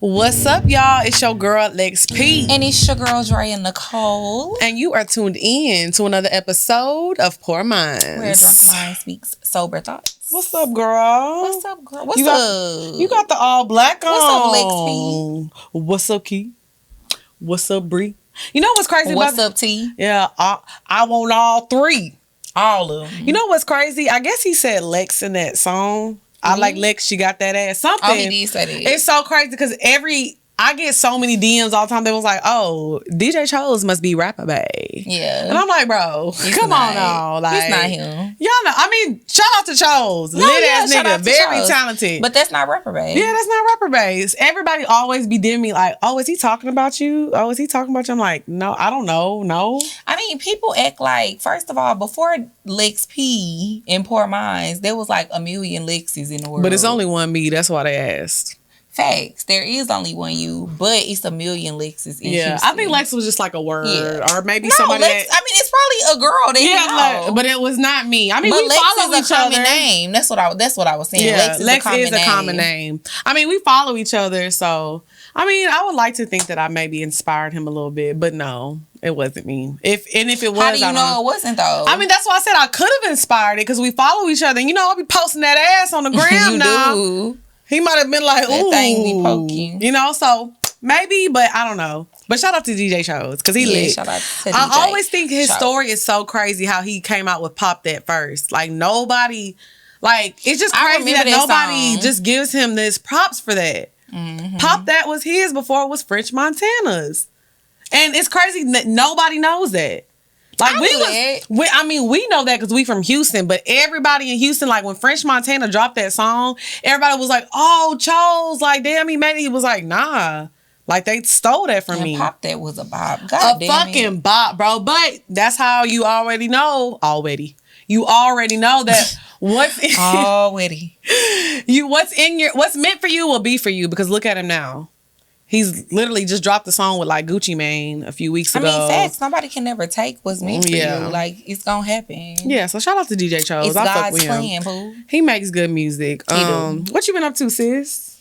What's up, y'all? It's your girl, Lex P. And it's your girl, Dre and Nicole. And you are tuned in to another episode of Poor Minds. Where Drunk Mind Speaks Sober Thoughts. What's up, girl? What's up, girl? What's up? You got the all black on. What's up, Lex P? What's up, Key? What's up, Bree? You know what's crazy What's up, T? Yeah, I want all three. All of them. You know what's crazy? I guess he said Lex in that song. I like Lex, she got that ass. Something. Oh, he did say that. It's so crazy because I get so many DMs all the time that was like, oh, DJ Chose must be rapper bae. Yeah. And I'm like, bro, come on now. Like, he's not him. Y'all know, I mean, shout out to Chose. Lit ass nigga. Very Chose. Talented. But that's not rapper bae. Yeah, that's not rapper bae. Everybody always be DMing me like, oh, is he talking about you? Oh, is he talking about you? I'm like, no, I don't know. No. I mean, people act like, first of all, before Lex P in Poor Minds, there was like a million Lexes in the world. But it's only one me. That's why they asked. Facts. There is only one you, but it's a million Lexes in Yeah, Houston. I think Lex was just like a word, or maybe no, somebody. Lex, I mean, it's probably a girl that you know. But it was not me. I mean, but we Lex follow is each a common other. name. That's what I was saying. Yeah, Lex is a common name. I mean, we follow each other, so I mean, I would like to think that I maybe inspired him a little bit, but no, it wasn't me. If it was, how do you know it wasn't though? I mean, that's why I said I could have inspired it because we follow each other. And, you know, I'll be posting that ass on the gram you now. do. He might have been like, ooh. That thing be poking. You know, so maybe, but I don't know. But shout out to DJ Chose because he lit. Shout out to DJ. I always think his story is so crazy how he came out with Pop That first. Like, nobody, like, it's just crazy that nobody just gives him this props for that. Mm-hmm. Pop That was his before it was French Montana's. And it's crazy that nobody knows that. Like, we know that because we from Houston, but everybody in Houston, like when French Montana dropped that song, everybody was like, oh, Chose, like, damn, he made it. He was like, nah. Like, they stole that from me. Pop That was a bop. Fucking bop, bro. But that's how you already know. You already know that what's meant for you will be for you, because look at him now. He's literally just dropped the song with like Gucci Mane a few weeks ago. I mean, facts. Nobody can never take what's meant for you. Like, it's gonna happen. Yeah, so shout out to DJ Chose. It's God's plan, boo. He makes good music. He do. What you been up to, sis?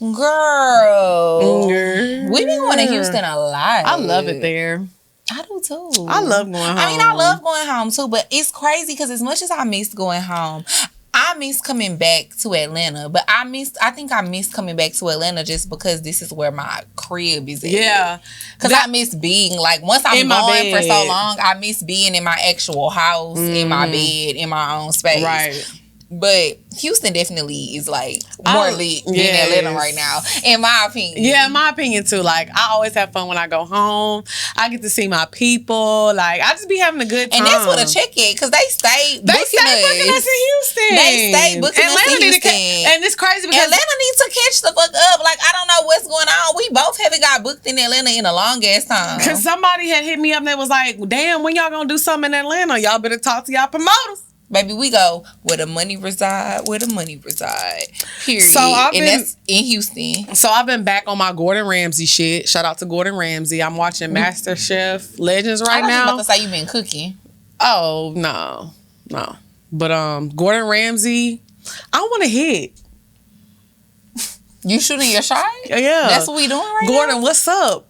Girl. We been going to Houston a lot. I love it there. I do too. I love going home. I mean, I love going home too, but it's crazy because as much as I miss going home, I miss coming back to Atlanta, but I think I miss coming back to Atlanta just because this is where my crib is at. Yeah. Because I miss being, like, once I'm gone for so long, I miss being in my actual house, in my bed, in my own space. Right. But Houston definitely is like more lit than Atlanta right now, in my opinion. Yeah, in my opinion too. Like, I always have fun when I go home. I get to see my people. Like, I just be having a good time. And that's what a check is, because they stay booking us in Houston. They stay booking us in Houston. And it's crazy because Atlanta needs to catch the fuck up. Like, I don't know what's going on. We both haven't got booked in Atlanta in a long ass time. Because somebody had hit me up and they was like, damn, when y'all gonna do something in Atlanta? Y'all better talk to y'all promoters. Baby, we go where the money reside, period. So that's in Houston. So I've been back on my Gordon Ramsay shit. Shout out to Gordon Ramsay. I'm watching MasterChef Legends right now. I was about to say you been cooking. Oh, no. But Gordon Ramsay, I want to hit. You shooting your shot? Yeah. That's what we doing right now? Gordon, what's up?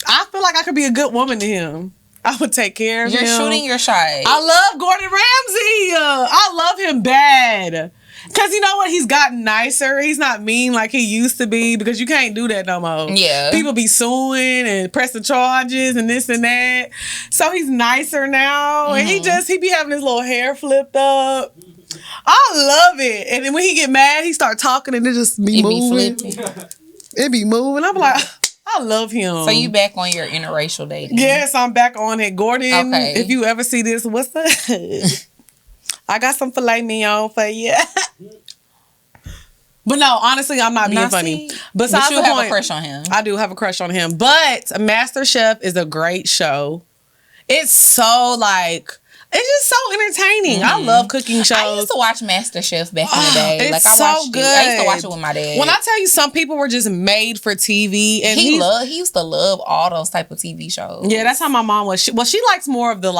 I feel like I could be a good woman to him. I would take care of him. You're shooting your shot. I love Gordon Ramsay. I love him bad. Because you know what? He's gotten nicer. He's not mean like he used to be, because you can't do that no more. Yeah. People be suing and pressing charges and this and that. So he's nicer now. And he be having his little hair flipped up. I love it. And then when he get mad, he start talking and it just be moving. It be moving. I'm like, I love him. So you back on your interracial dating? Yes, I'm back on it. Gordon, okay. If you ever see this, what's that? I got some filet mignon for you. But no, honestly, I'm not being funny. Besides but you have a crush on him. I do have a crush on him. But MasterChef is a great show. It's so it's just so entertaining. I love cooking shows. I used to watch MasterChef back in the day. It's like, I watched good. I used to watch it with my dad. When I tell you, some people were just made for TV, and he used to love all those type of TV shows. Yeah, that's how my mom was. She likes more of the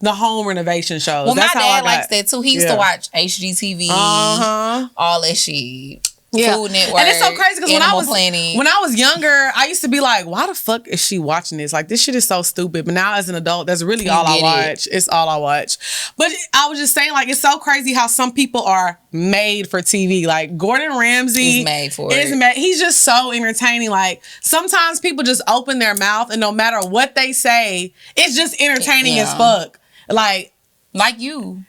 home renovation shows. Well, that's my how dad likes that too. He used to watch HGTV, all that shit. Food Network. And it's so crazy because when I was younger, I used to be like, why the fuck is she watching this? Like, this shit is so stupid. But now as an adult, that's really all I watch. It's all I watch. But I was just saying, like, it's so crazy how some people are made for TV. Like, Gordon Ramsay is made for it. He's just so entertaining. Like, sometimes people just open their mouth and no matter what they say, it's just entertaining as fuck. Like you.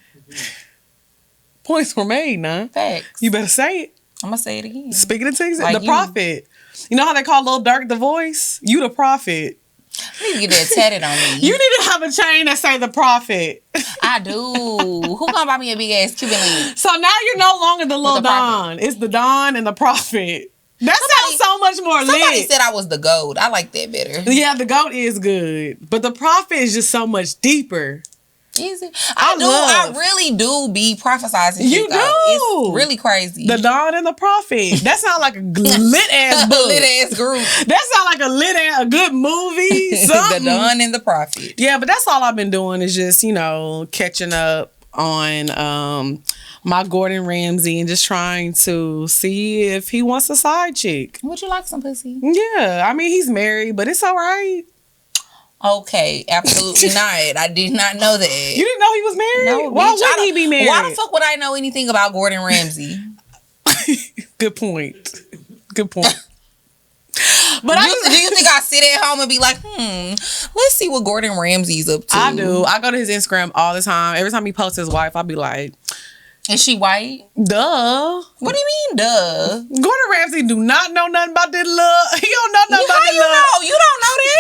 Points were made, nah. Facts. You better say it. I'm going to say it again. Speaking of things, the prophet. You know how they call Lil Durk the voice? You the prophet. I need to get that tatted on me. You need to have a chain that say the prophet. I do. Who gonna buy me a big ass Cuban link? So now you're no longer the Lil Don. It's the Don and the prophet. That sounds so much more lit. Somebody said I was the GOAT. I like that better. Yeah, the GOAT is good. But the prophet is just so much deeper. Is it? I really do be prophesizing. You do. It's really crazy. The Don and the Prophet. That sounds like a lit ass book. Lit ass group. That sounds like a good movie. The Don and the Prophet. Yeah, but that's all I've been doing is just, catching up on my Gordon Ramsay and just trying to see if he wants a side chick. Would you like some pussy? Yeah, I mean he's married, but it's all right. Okay, absolutely not. I did not know that. You didn't know he was married? No, why would he be married? Why the fuck would I know anything about Gordon Ramsay? Good point. But do you think I sit at home and be like, let's see what Gordon Ramsay's up to? I do. I go to his Instagram all the time. Every time he posts his wife, I'll be like, is she white? Duh. What do you mean, duh? Gordon Ramsay do not know nothing about this love. He don't know nothing about this love. How you know? You don't know that?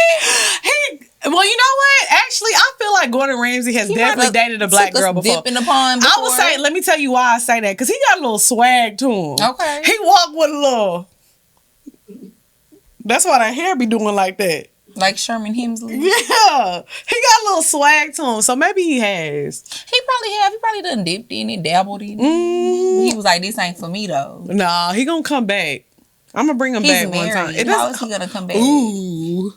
Well, you know what? Actually, I feel like Gordon Ramsay has definitely dated a black girl before. Dip in the pond before. I would say, let me tell you why I say that. Because he got a little swag to him. Okay. He walk with a little. That's why that hair be doing like that. Like Sherman Hemsley? Yeah. He got a little swag to him. So maybe he has. He probably have. He probably done dipped in it, dabbled in it. Mm-hmm. He was like, this ain't for me, though. Nah, he gonna come back. I'm gonna bring him back married. One time. How is he gonna come back? Ooh.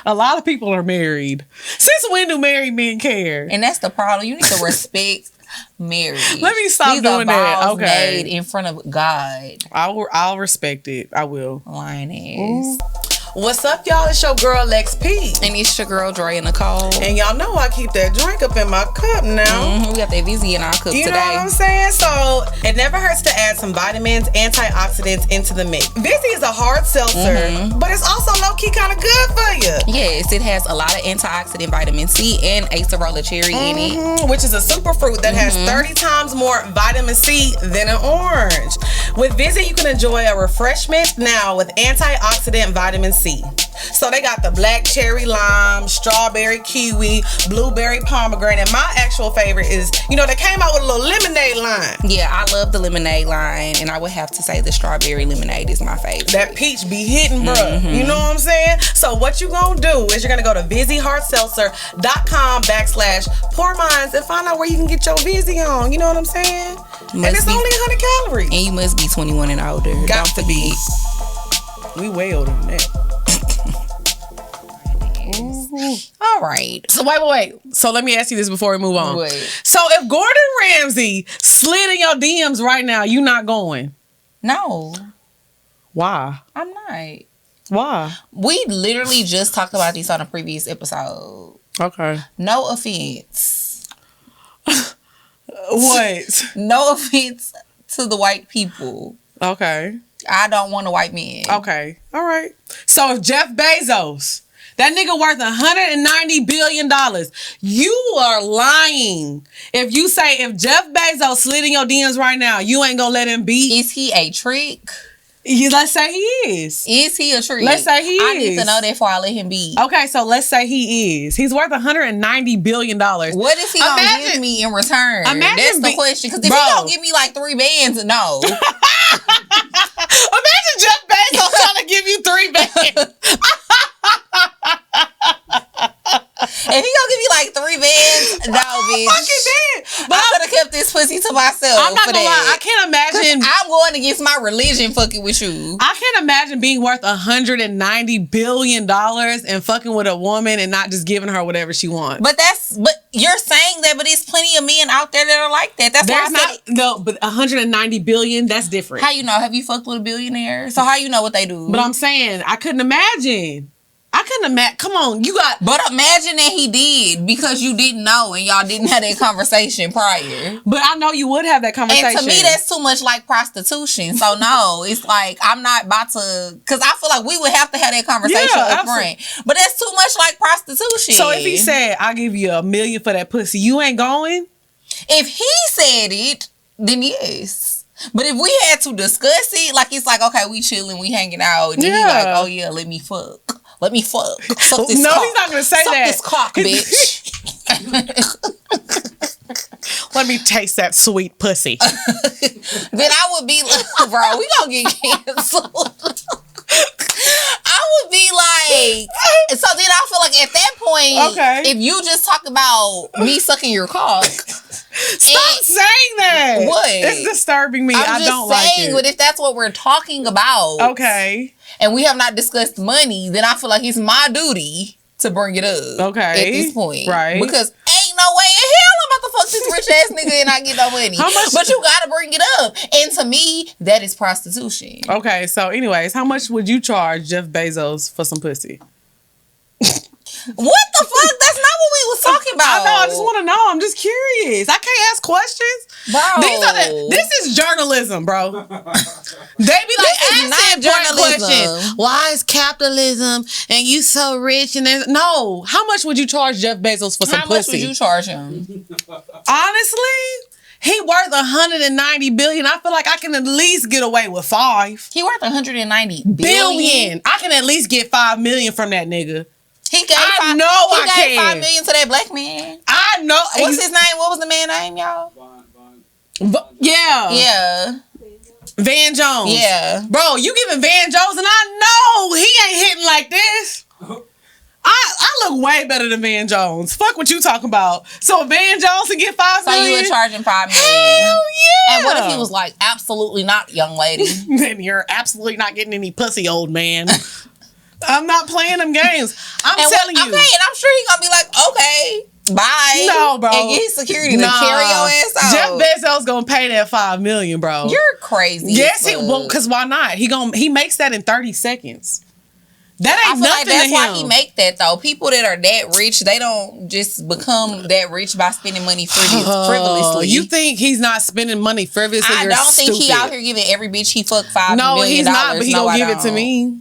A lot of people are married. Since when do married men care? And that's the problem. You need to respect marriage. Let me stop doing that. Okay. Made in front of God. I'll respect it. I will. Lioness. What's up, y'all? It's your girl XP. And it's your girl Dre and Nicole. And y'all know I keep that drink up in my cup now. We got that Vizzy in our cup today. You know what I'm saying? So it never hurts to add some vitamins, antioxidants into the mix. Vizzy is a hard seltzer, but it's also low-key kind of good for you. Yes, it has a lot of antioxidant vitamin C and acerola cherry in it. Which is a superfruit that has 30 times more vitamin C than an orange. With Vizzy, you can enjoy a refreshment now with antioxidant vitamin C. So they got the black cherry lime, strawberry kiwi, blueberry pomegranate. My actual favorite is, they came out with a little lemonade line. Yeah, I love the lemonade line, and I would have to say the strawberry lemonade is my favorite. That peach be hitting, bruh. You know what I'm saying? So what you gonna do is you're gonna go to VizzyHardSeltzer.com/pourminds and find out where you can get your Vizzy on. You know what I'm saying? And it's only 100 calories. And you must be 21 and older. Got to be. We way older than that. All right. So wait. So let me ask you this before we move on. Wait. So if Gordon Ramsay slid in your DMs right now, you not going? No. Why? I'm not. Why? We literally just talked about this on a previous episode. Okay. No offense. What? No offense to the white people. Okay. I don't want a white man. Okay. All right. So if Jeff Bezos, that nigga worth $190 billion, you are lying. If you say if Jeff Bezos slid in your DMs right now, you ain't gonna let him be. Is he a trick? Let's say he is. Is he a trick? Let's say he is. I need to know that before I let him be. Okay, so let's say he is. He's worth $190 billion. What is he gonna give me in return? That's the question. Because if he don't give me like 3 bands, no. Imagine Jeff Bezos trying to give you 3 bands. If he gonna give me like 3 bands, no, bitch. I fucking did. But I could have kept this pussy to myself. I'm not gonna lie. I can't imagine. I'm going against my religion fucking with you. I can't imagine being worth $190 billion and fucking with a woman and not just giving her whatever she wants. But you're saying that, but there's plenty of men out there that are like that. That's why I said no, but 190 billion, that's different. How you know? Have you fucked with a billionaire? So how you know what they do? But I'm saying I couldn't imagine. Come on, you got. But imagine that he did because you didn't know and y'all didn't have that conversation prior. But I know you would have that conversation. And to me, that's too much like prostitution. So no, it's like I'm not about to, because I feel like we would have to have that conversation up front. But that's too much like prostitution. So if he said, "I'll give you $1 million for that pussy," you ain't going? If he said it, then yes. But if we had to discuss it, like it's like, okay, we chilling, we hanging out, and then he like, oh yeah, let me fuck. Let me fuck. Suck this cock. He's not gonna say Suck that. This cock, bitch. Let me taste that sweet pussy. Then I would be like, bro, we gonna get canceled. I would be like, so then I feel like at that point, if you just talk about me sucking your cock. Stop saying that. What? It's disturbing me. I don't like it. But if that's what we're talking about. Okay. And we have not discussed money, then I feel like it's my duty to bring it up. Okay. At this point. Right. Because ain't no way in hell I'm about to fuck this rich ass nigga and not get no money. How much? But you gotta bring it up. And to me, that is prostitution. Okay, so anyways, how much would you charge Jeff Bezos for some pussy? What the fuck? That's not what we was talking about. I know. I just want to know. I'm just curious. I can't ask questions, bro. This is journalism, bro. They be like, asking journalism. Questions. Why is capitalism and you so rich? And no, how much would you charge Jeff Bezos for some pussy? How much would you charge him? Honestly, he worth 190 billion. I feel like I can at least get away with 5. He worth 190 billion. I can at least get 5 million from that nigga. He gave $5 million to that black man. I know. What's his name? What was the man's name, y'all? Yeah. Van Jones. Yeah. Bro, you giving Van Jones, and I know he ain't hitting like this. I look way better than Van Jones. Fuck what you talking about. So Van Jones can get 5 million? So you would charge him $5 million? Hell yeah. And what if he was like, absolutely not, young lady? Then you're absolutely not getting any pussy, old man. I'm not playing them games. I'm telling you. Okay, and I'm sure he's gonna be like, okay, bye. No, bro. And get security to carry your ass out. Jeff Bezos gonna pay that $5 million, bro. You're crazy. Yes, it won't. Cause why not? He makes that in 30 seconds. That ain't nothing that's to him. Why he make that though. People that are that rich, they don't just become that rich by spending money frivolously. You think he's not spending money frivolously? I don't think he out here giving every bitch he fuck $5 million. No, he's not. But he gonna give it to me.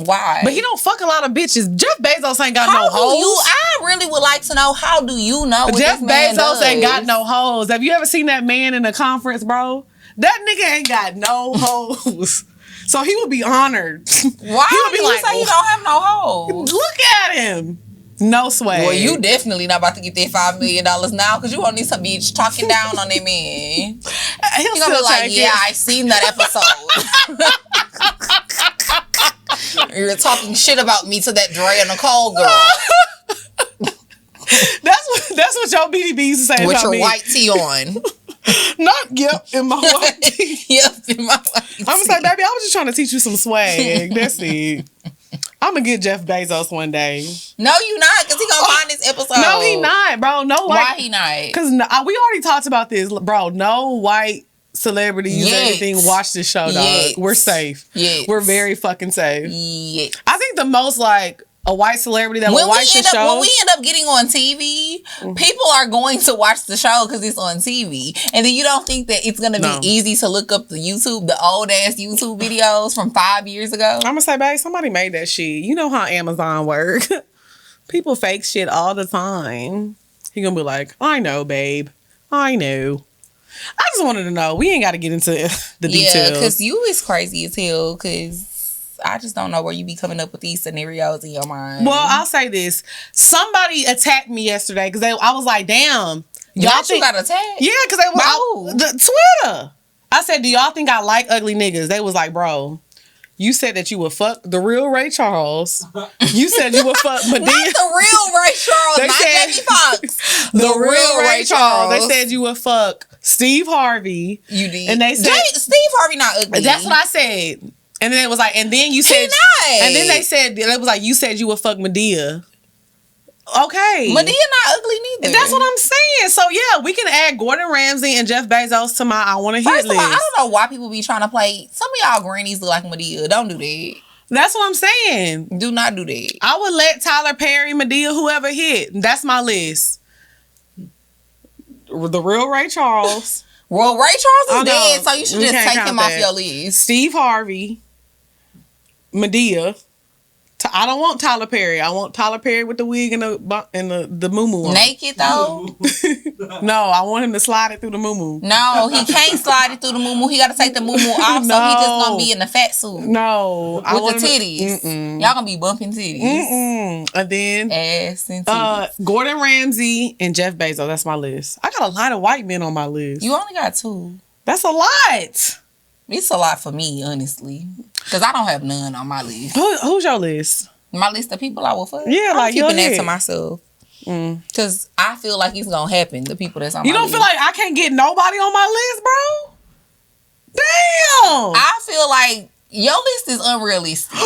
Why? But he don't fuck a lot of bitches. Jeff Bezos ain't got no hoes. I really would like to know, how do you know what Jeff this man Bezos does? ain't got no hoes. Have you ever seen that man in a conference, bro? That nigga ain't got no hoes. So he would be honored. Why he would be you say he don't have no hoes? Look at him. No swag. Well, you definitely not about to get that $5 million now, because you won't need some bitch talking down on that man. He'll gonna be like, yeah, I seen that episode. You're talking shit about me to that Dre and Nicole girl. That's what your BDB used to say with about your me. white tee on. In my white tee. In my white tee. I'm gonna say, baby, I was just trying to teach you some swag. That's it. I'm gonna get Jeff Bezos one day. No, you not, because he gonna find this episode. No, he not, bro. No, why he not? Because we already talked about this, bro. No white celebrities or anything watch this show, dog. We're safe. We're very fucking safe. I think the most like a white celebrity that will watch the show. When we end up getting on TV, people are going to watch the show because it's on TV. And then you don't think that it's going to be easy to look up the old ass YouTube videos from 5 years ago? I'm going to say, babe, somebody made that shit. You know how Amazon work. People fake shit all the time. He going to be like, I know, babe. I know. I just wanted to know. We ain't got to get into the details. Yeah, because you is crazy as hell, because I just don't know where you be coming up with these scenarios in your mind. Well, I'll say this. Somebody attacked me yesterday because I was like, damn. You got attacked? Yeah, because they were Twitter. I said, do y'all think I like ugly niggas? They was like, bro, You said that you would fuck the real Ray Charles. You said you would fuck Madea. Not the real Ray Charles, not Jamie Foxx. The real Ray Charles. They said you would fuck Steve Harvey. You did. And they said Steve Harvey not ugly. That's what I said. And then it was like, and then you said, he not. And then they said, it was like, you said you would fuck Madea. Okay. Madea not ugly neither. That's what I'm saying. So yeah, we can add Gordon Ramsay and Jeff Bezos to my I want to hit list. I don't know why people be trying to play. Some of y'all grannies look like Madea. Don't do that. That's what I'm saying. Do not do that. I would let Tyler Perry, Madea, whoever hit. That's my list. The real Ray Charles. Well, Ray Charles is dead, so you should just take him off your list. Steve Harvey, Madea. I don't want Tyler Perry. I want Tyler Perry with the wig and the moo-moo. Naked though? No, I want him to slide it through the moo-moo. No, he can't slide it through the moo-moo. He got to take the moo-moo off, so he just gonna be in the fat suit. No, with the titties. Y'all gonna be bumping titties. And then ass and titties. Gordon Ramsay and Jeff Bezos. That's my list. I got a lot of white men on my list. You only got 2. That's a lot. It's a lot for me, honestly. Because I don't have none on my list. Who's your list? My list of people I will fuck? Yeah, I'm keeping that to myself. Because I feel like it's going to happen. The people that's on my list. You don't feel like I can't get nobody on my list, bro? Damn. I feel like your list is unrealistic.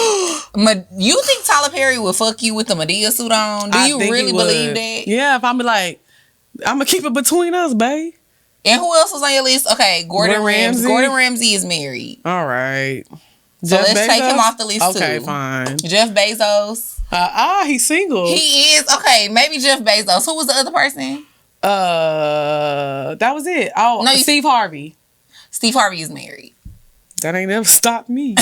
You think Tyler Perry will fuck you with the Madea suit on? Do you really believe that? Yeah, if I'm like, I'm going to keep it between us, babe. And who else was on your list? Okay, Gordon Ramsay. Gordon Ramsay is married. All right. So let's take him off the list too. Okay, fine. Jeff Bezos. He's single. He is. Okay, maybe Jeff Bezos. Who was the other person? That was it. Oh, no, Steve Harvey. Steve Harvey is married. That ain't never stopped me.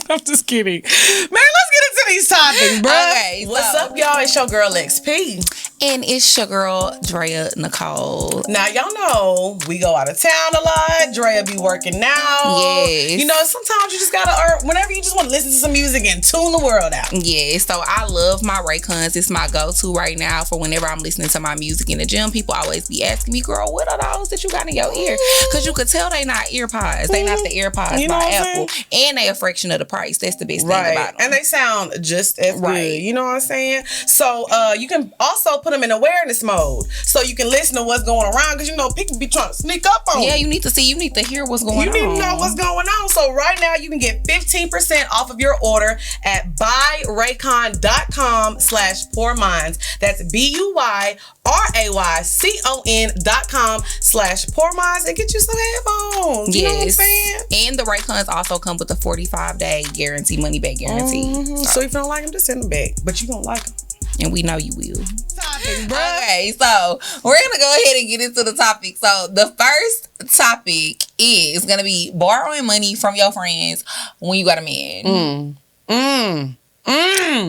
I'm just kidding. Man, let's get into these topics, bro. Okay, what's up, y'all? It's your girl XP. And it's your girl, Drea Nicole. Now, y'all know we go out of town a lot. Drea be working now. Yes. You know, sometimes you just gotta, whenever you just want to listen to some music and tune the world out. Yeah, so I love my Raycons. It's my go-to right now for whenever I'm listening to my music in the gym. People always be asking me, girl, what are those that you got in your ear? Because you could tell they not earpods. They not the AirPods by Apple. And they a fraction of the price. That's the best thing about them. And they sound just as good. You know what I'm saying? So you can also put them in awareness mode. So you can listen to what's going around. Because you know, people be trying to sneak up on you. Yeah, you need to see. You need to hear what's going on. You need to know what's going on. So right now you can get 15% off of your order at buyraycon.com/poorminds. That's BUYRAYCON.com/poorminds and get you some headphones. You know what I'm saying? And the Raycons also come with a 45-day guarantee, money back guarantee. So if you don't like them, just send them back. But you don't like them. And we know you will. Okay, so we're going to go ahead and get into the topic. So the first topic is going to be borrowing money from your friends when you got a man.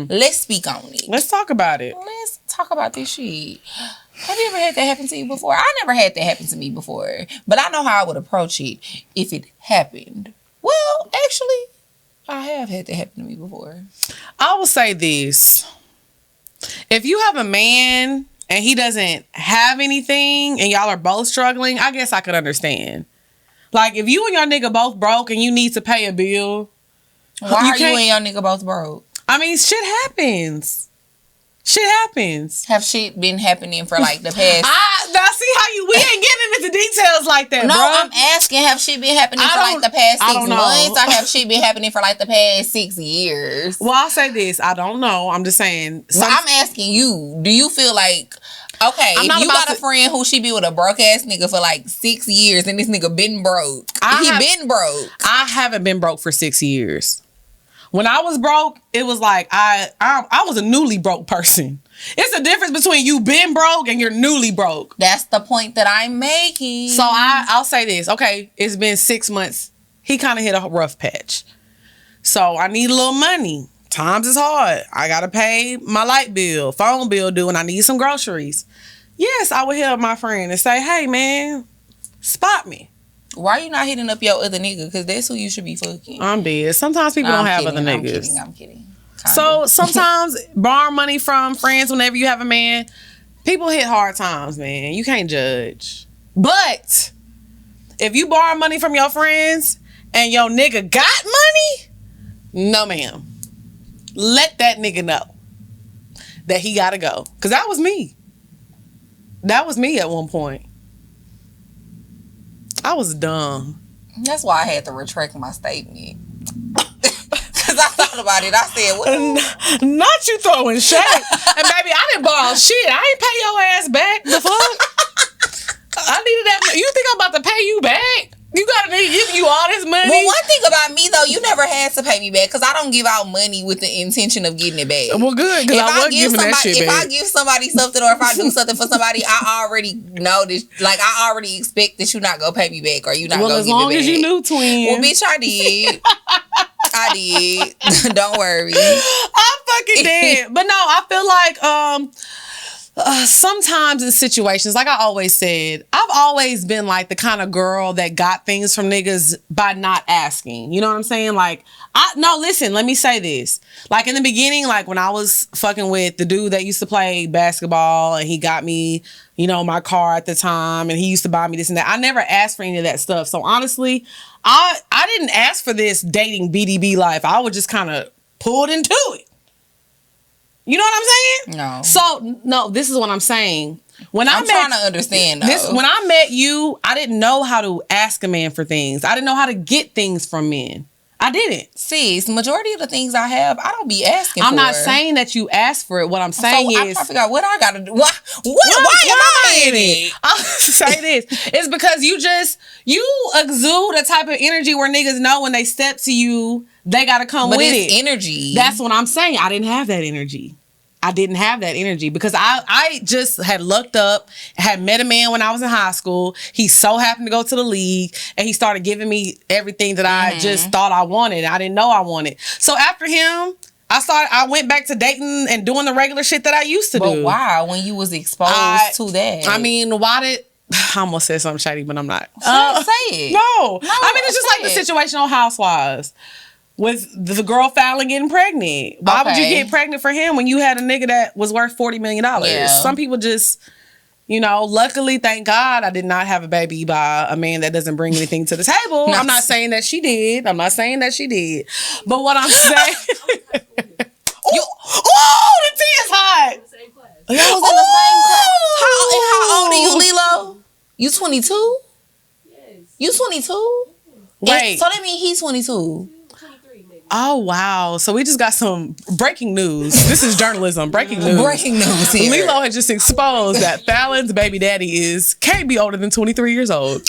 Let's speak on it. Let's talk about it. Let's talk about this shit. Have you ever had that happen to you before? I never had that happen to me before. But I know how I would approach it if it happened. Well, actually, I have had that happen to me before. I will say this. If you have a man and he doesn't have anything and y'all are both struggling, I guess I could understand. Like, if you and your nigga both broke and you need to pay a bill. Why are you and your nigga both broke? I mean, shit happens. Shit happens. Have shit been happening for like the past... Now see how we ain't getting into details like that, no, bro. I'm asking, have shit been happening for like the past 6 months? Or have shit been happening for like the past 6 years? Well, I'll say this. I don't know. I'm just saying. I'm asking you. Do you feel like... Okay, if you got a friend who she be with a broke ass nigga for like 6 years and this nigga been broke. Been broke. I haven't been broke for 6 years. When I was broke, it was like I was a newly broke person. It's a difference between you been broke and you're newly broke. That's the point that I'm making. So I'll say this. Okay, it's been 6 months. He kind of hit a rough patch. So I need a little money. Times is hard. I got to pay my light bill, phone bill due, and I need some groceries. Yes, I would hit up my friend and say, hey, man, spot me. Why you not hitting up your other nigga? Because that's who you should be fucking. I'm dead. Sometimes people don't have other niggas. I'm kidding. So sometimes borrow money from friends whenever you have a man. People hit hard times, man. You can't judge. But if you borrow money from your friends and your nigga got money, No, ma'am. Let that nigga know that he gotta go. Because that was me. That was me at one point. I was dumb. That's why I had to retract my statement. Because I thought about it. I said, what? Not you throwing shade. And baby, I didn't borrow shit. I ain't pay your ass back. The fuck? I needed that. You think I'm about to pay you back? You gotta give you all this money. Well, one thing about me though, you never had to pay me back because I don't give out money with the intention of getting it back. Well, good, because I wasn't giving that shit back. If I give somebody something or if I do something for somebody, I already know this. Like I already expect that you're not gonna pay me back or you're not gonna give it back. Well, as long as you knew, twin. Well, bitch, I did. I did. Don't worry. I'm fucking dead. But no, I feel like sometimes in situations, like I always said, I've always been like the kind of girl that got things from niggas by not asking. You know what I'm saying? Like, listen, let me say this. Like in the beginning, like when I was fucking with the dude that used to play basketball and he got me, you know, my car at the time and he used to buy me this and that. I never asked for any of that stuff. So honestly, I didn't ask for this dating BDB life. I was just kind of pulled into it. You know what I'm saying? No. So, no, this is what I'm saying. When I'm trying to understand, though. When I met you, I didn't know how to ask a man for things. I didn't know how to get things from men. I didn't. Sis, majority of the things I have, I don't be asking I'm not saying that you ask for it. What I'm saying is... I'm trying to figure out what I got to do. Why am I in it? I'll say this. It's because you exude a type of energy where niggas know when they step to you, they got to come with it. Energy. That's what I'm saying. I didn't have that energy. I didn't have that energy because I just had looked up, had met a man when I was in high school. He so happened to go to the league and he started giving me everything that I just thought I wanted. I didn't know I wanted. So after him, I went back to dating and doing the regular shit that I used to do. But why? When you was exposed to that? I mean, why did... I almost said something shady, but I'm not. Say it. No. I mean, it's just like the situation on Housewives. With the girl finally getting pregnant. Why would you get pregnant for him when you had a nigga that was worth $40 million? Yeah. Some people just, you know, luckily, thank God, I did not have a baby by a man that doesn't bring anything to the table. I'm not saying that she did. But what I'm saying... the tea is hot. Y'all was in the same class. How old are you, Lilo? You 22? Yes. You 22? Wait. So that means he's 22. Oh, wow. So we just got some breaking news. This is journalism. Breaking news. Breaking news here. Lilo had just exposed that Fallon's baby daddy can't be older than 23 years old.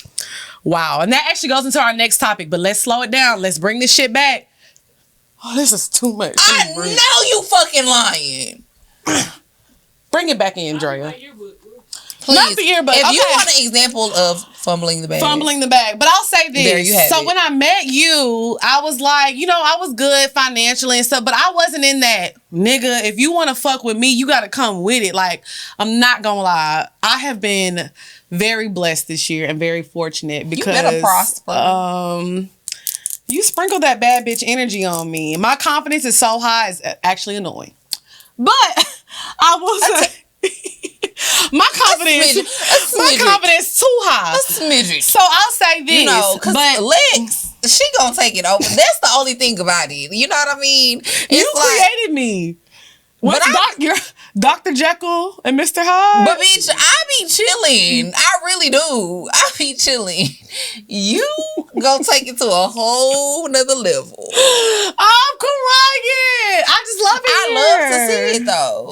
Wow. And that actually goes into our next topic, but let's slow it down. Let's bring this shit back. Oh, this is too much. I know you fucking lying. Bring it back in, Drea. Please. Not the earbud. If you want an example of fumbling the bag. But I'll say this. There you have it. When I met you, I was like, you know, I was good financially and stuff, but I wasn't in that, nigga, if you want to fuck with me, you got to come with it. Like, I'm not going to lie. I have been very blessed this year and very fortunate because... You better prosper. You sprinkle that bad bitch energy on me. My confidence is so high, it's actually annoying. But I will say... My confidence too high. A smidgen. So I'll say this. You know, because Lex, she gonna take it over. That's the only thing about it. You know what I mean? You created me. What's Dr. Jekyll and Mr. Hyde? But bitch, I be chilling. I really do. I be chilling. You gonna take it to a whole nother level. I'm crying. I just love it. I love to see it though.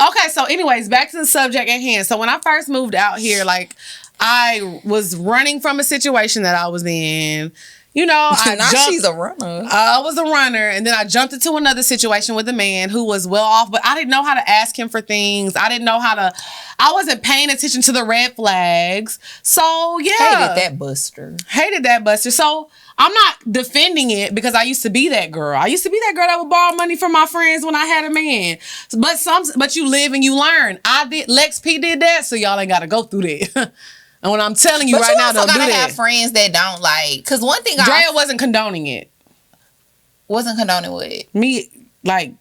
Okay, so anyways, back to the subject at hand. So when I first moved out here, like I was running from a situation that I was in. You know, she's a runner. I was a runner, and then I jumped into another situation with a man who was well off, but I didn't know how to ask him for things. I wasn't paying attention to the red flags. So, yeah. Hated that buster. So, I'm not defending it because I used to be that girl. I used to be that girl that would borrow money from my friends when I had a man. But you live and you learn. Lex P did that, so y'all ain't got to go through that. And when I'm telling you right now, don't do that. But you also gotta have friends that don't like... Because one thing Drea wasn't condoning it. Wasn't condoning what? Me, like,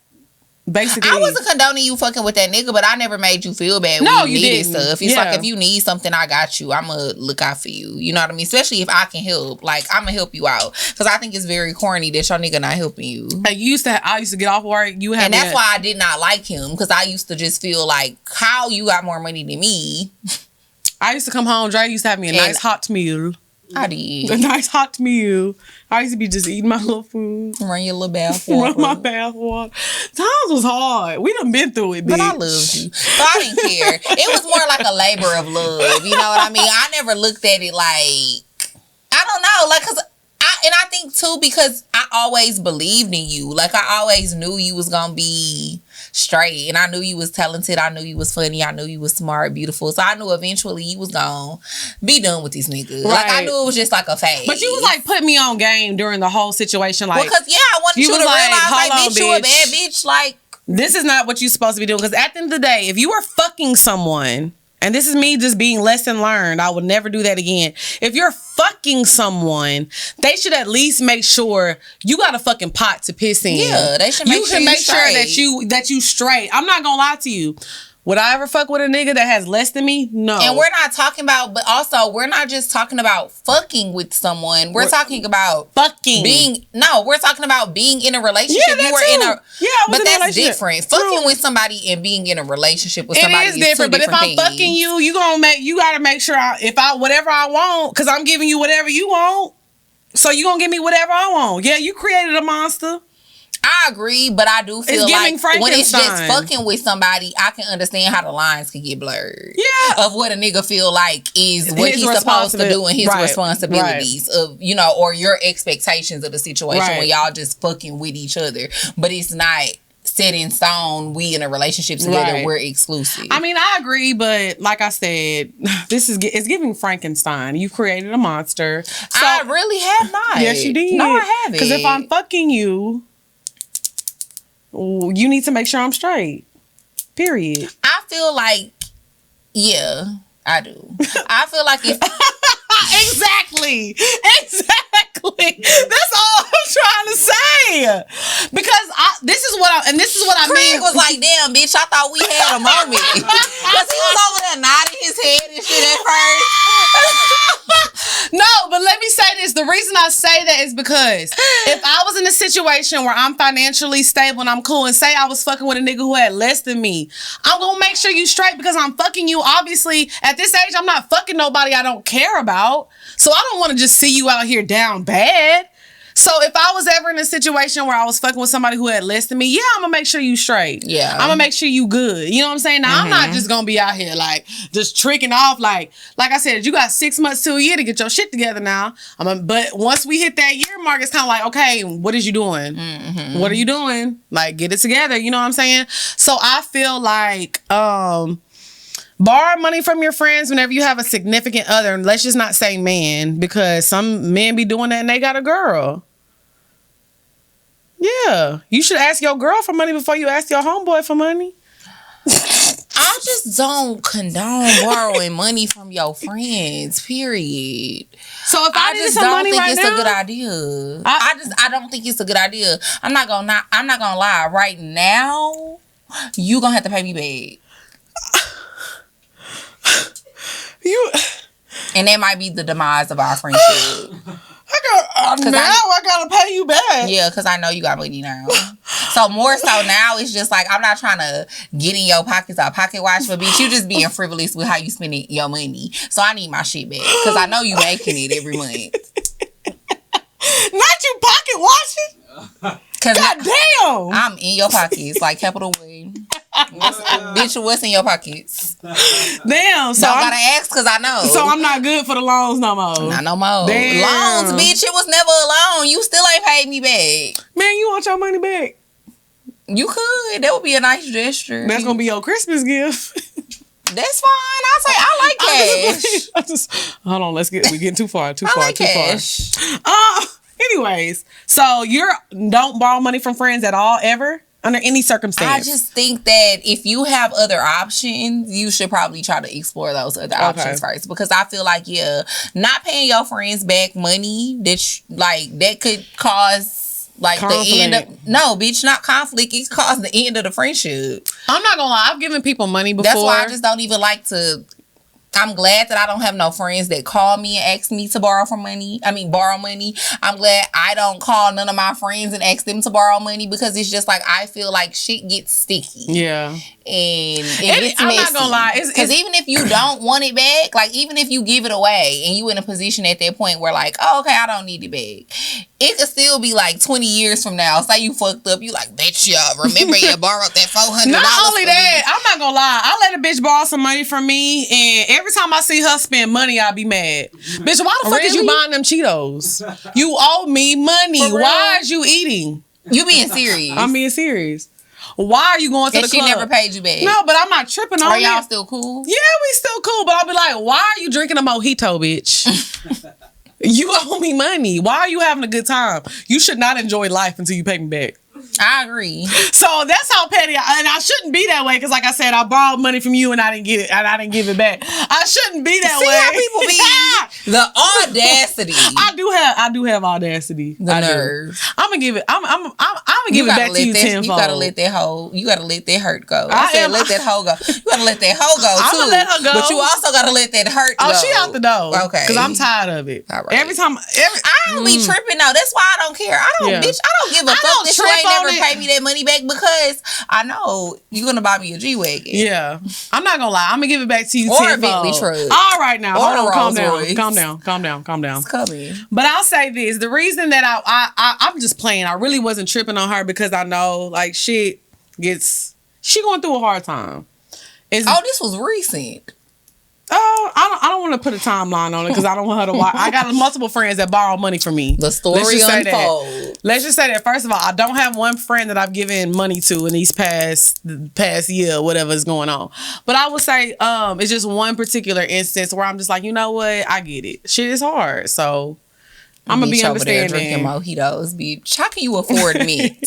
Basically, I wasn't condoning you fucking with that nigga, but I never made you feel bad when you needed stuff. It's like, if you need something, I got you. I'm gonna look out for you. You know what I mean? Especially if I can help. Like, I'm gonna help you out. Because I think it's very corny that your nigga not helping you. Like, I used to get off work. And that's why I did not like him. Because I used to just feel like, how you got more money than me? I used to come home. Dre used to have me a nice hot meal. I did. A nice hot meal. I used to be just eating my little food. Run your little bath water. Run my bath water. Times was hard. We done been through it, bitch. But I loved you. So I didn't care. It was more like a labor of love. You know what I mean? I never looked at it like, I don't know. Like, I think too, because I always believed in you. Like, I always knew you was going to be straight. And I knew you was talented. I knew you was funny. I knew you was smart, beautiful. So I knew eventually you was going to be done with these niggas. Right. Like, I knew it was just like a phase. But you was like putting me on game during the whole situation. Like, because, I wanted you to realize, like, bitch, you a bad bitch. Like, this is not what you're supposed to be doing. Because at the end of the day, if you are fucking someone, and this is me just being lesson learned, I would never do that again. If you're fucking someone, they should at least make sure you got a fucking pot to piss in. Yeah, they should make sure that you straight. I'm not gonna lie to you. Would I ever fuck with a nigga that has less than me? No. And we're not talking about, but also we're not just talking about fucking with someone. We're talking about fucking we're talking about being in a relationship. Yeah, you were in a but that's different. Fucking with somebody and being in a relationship with somebody is different. But if I'm fucking you, you gotta make sure whatever I want, because I'm giving you whatever you want. So you gonna give me whatever I want. Yeah, you created a monster. I agree, but I do feel like when it's just fucking with somebody, I can understand how the lines can get blurred. Yeah. Of what a nigga feel like is what he's supposed to do and his responsibilities of, or your expectations of the situation when y'all just fucking with each other. But it's not set in stone, we in a relationship together, we're exclusive. I mean, I agree, but like I said, it's giving Frankenstein. You created a monster. So, I really have not. Yes, you did. No, I haven't. Because if I'm fucking you, you need to make sure I'm straight. Period. I feel like, I do. I feel like if... Exactly. That's all I'm trying to say. Because this is what I Craig mean. was like, damn, bitch, I thought we had a moment. Because he was over there nodding his head and shit at first. No, but let me say this. The reason I say that is because if I was in a situation where I'm financially stable and I'm cool, and say I was fucking with a nigga who had less than me, I'm going to make sure you straight because I'm fucking you. Obviously, at this age, I'm not fucking nobody I don't care about. So I don't want to just see you out here down bad. So if I was ever in a situation where I was fucking with somebody who had less than me, I'm going to make sure you straight. Yeah. I'm going to make sure you good. You know what I'm saying? Now, I'm not just going to be out here like just tricking off. Like I said, you got 6 months to a year to get your shit together now. But once we hit that year mark, it's kind of like, okay, what is you doing? Mm-hmm. What are you doing? Like, get it together. You know what I'm saying? So I feel like, borrow money from your friends whenever you have a significant other. And let's just not say man, because some men be doing that and they got a girl. Yeah. You should ask your girl for money before you ask your homeboy for money. I just don't condone borrowing money from your friends, period. So if I just don't think it's a good idea. I don't think it's a good idea. I'm not gonna lie. Right now, you gonna have to pay me back. And that might be the demise of our friendship. I gotta pay you back. Yeah, because I know you got money now. So more so now, it's just like, I'm not trying to get in your pockets or pocket watch, but bitch, you just being frivolous with how you spending your money. So I need my shit back because I know you making it every month. Not you pocket watching. God damn! I'm in your pockets like Capital One. Bitch, what's in your pockets? Damn. So I gotta ask because I know. So I'm not good for the loans no more. Not no more. Damn. Loans, bitch. It was never a loan. You still ain't paid me back. Man, you want your money back? You could. That would be a nice gesture. That's gonna be your Christmas gift. That's fine. I'll say I like cash. Hold on. We getting too far. Too far. Cash. Anyways, so you don't borrow money from friends at all, ever, under any circumstance? I just think that if you have other options, you should probably try to explore those other options first. Because I feel like, not paying your friends back money that could cause Like conflict. the end of no, bitch, not conflict. It caused the end of the friendship. I'm not gonna lie. I've given people money before. That's why I just don't even like to. I'm glad that I don't have no friends that call me and ask me to borrow money. I'm glad I don't call none of my friends and ask them to borrow money because it's just like I feel like shit gets sticky. Yeah. And it gets I'm messy. not gonna lie. Because even if you don't want it back, like even if you give it away and you in a position at that point where like, oh, okay, I don't need it back. It could still be like 20 years from now. Say you fucked up. You like, bitch, remember you borrowed that $400. Not only that, I'm not gonna lie. I let a bitch borrow some money from me, and every time I see her spend money, I be mad. Bitch, why the fuck is you buying them Cheetos? You owe me money. Why is you eating? You being serious? I'm being serious. Why are you going to the club? She never paid you back. No, but I'm not tripping on it. Are y'all still cool? Yeah, we still cool. But I'll be like, why are you drinking a mojito, bitch? You owe me money. Why are you having a good time? You should not enjoy life until you pay me back. I agree. So that's how petty and I shouldn't be that way because, like I said, I borrowed money from you and I didn't get it and I didn't give it back. I shouldn't be that way. See how people be the audacity. I do have audacity. The nerve. I'm gonna give it. I'm gonna give it back to you tenfold. You gotta let that hoe. You gotta let that hurt go. I said let that hoe go. You gotta let that hoe go too. I'm gonna let her go. But you also gotta let that hurt go. Oh, she out the door. Okay. Because I'm tired of it. All right. I don't be tripping though. That's why I don't care. Bitch, I don't give a fuck that you ain't never pay me that money back because I know you're gonna buy me a G-Wagon. Yeah. I'm not gonna lie. I'm gonna give it back to you or tenfold. A Bentley truck. All right now. Or hold on. Calm down. It's coming. But I'll say this. The reason that I'm just playing. I really wasn't tripping on her because I know like she going through a hard time. This was recent. I don't want to put a timeline on it because I don't want her to watch. I got multiple friends that borrow money from me. The story unfolds. Let's just say that first of all, I don't have one friend that I've given money to in these past year, whatever is going on. But I would say it's just one particular instance where I'm just like, you know what, I get it. Shit is hard, so I'm gonna be understanding. Drinking mojitos, bitch. How can you afford me?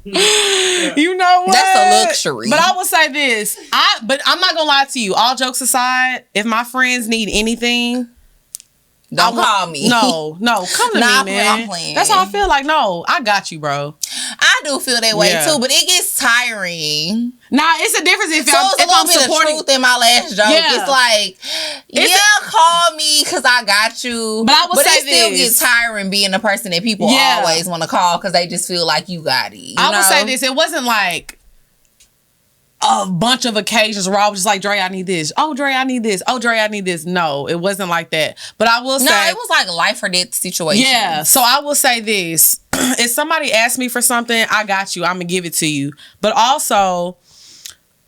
You know what? That's a luxury. But I will say this. But I'm not gonna lie to you. All jokes aside, if my friends need anything, don't call me. No, come to me, man. I'm playing. That's how I feel. Like, no, I got you, bro. I do feel that way too, but it gets tiring. Nah, it's a difference if I'm supporting. So it's a little bit of truth in my last joke. Yeah. It's like, call me because I got you. But I will say this. It still gets tiring being the person that people always want to call because they just feel like you got it. I will say this. It wasn't like a bunch of occasions where I was just like, Dre, I need this. Oh, Dre, I need this. Oh, Dre, I need this. No, it wasn't like that. But I will say. No, it was like a life or death situation. Yeah. So I will say this. If somebody asks me for something, I got you. I'm going to give it to you. But also,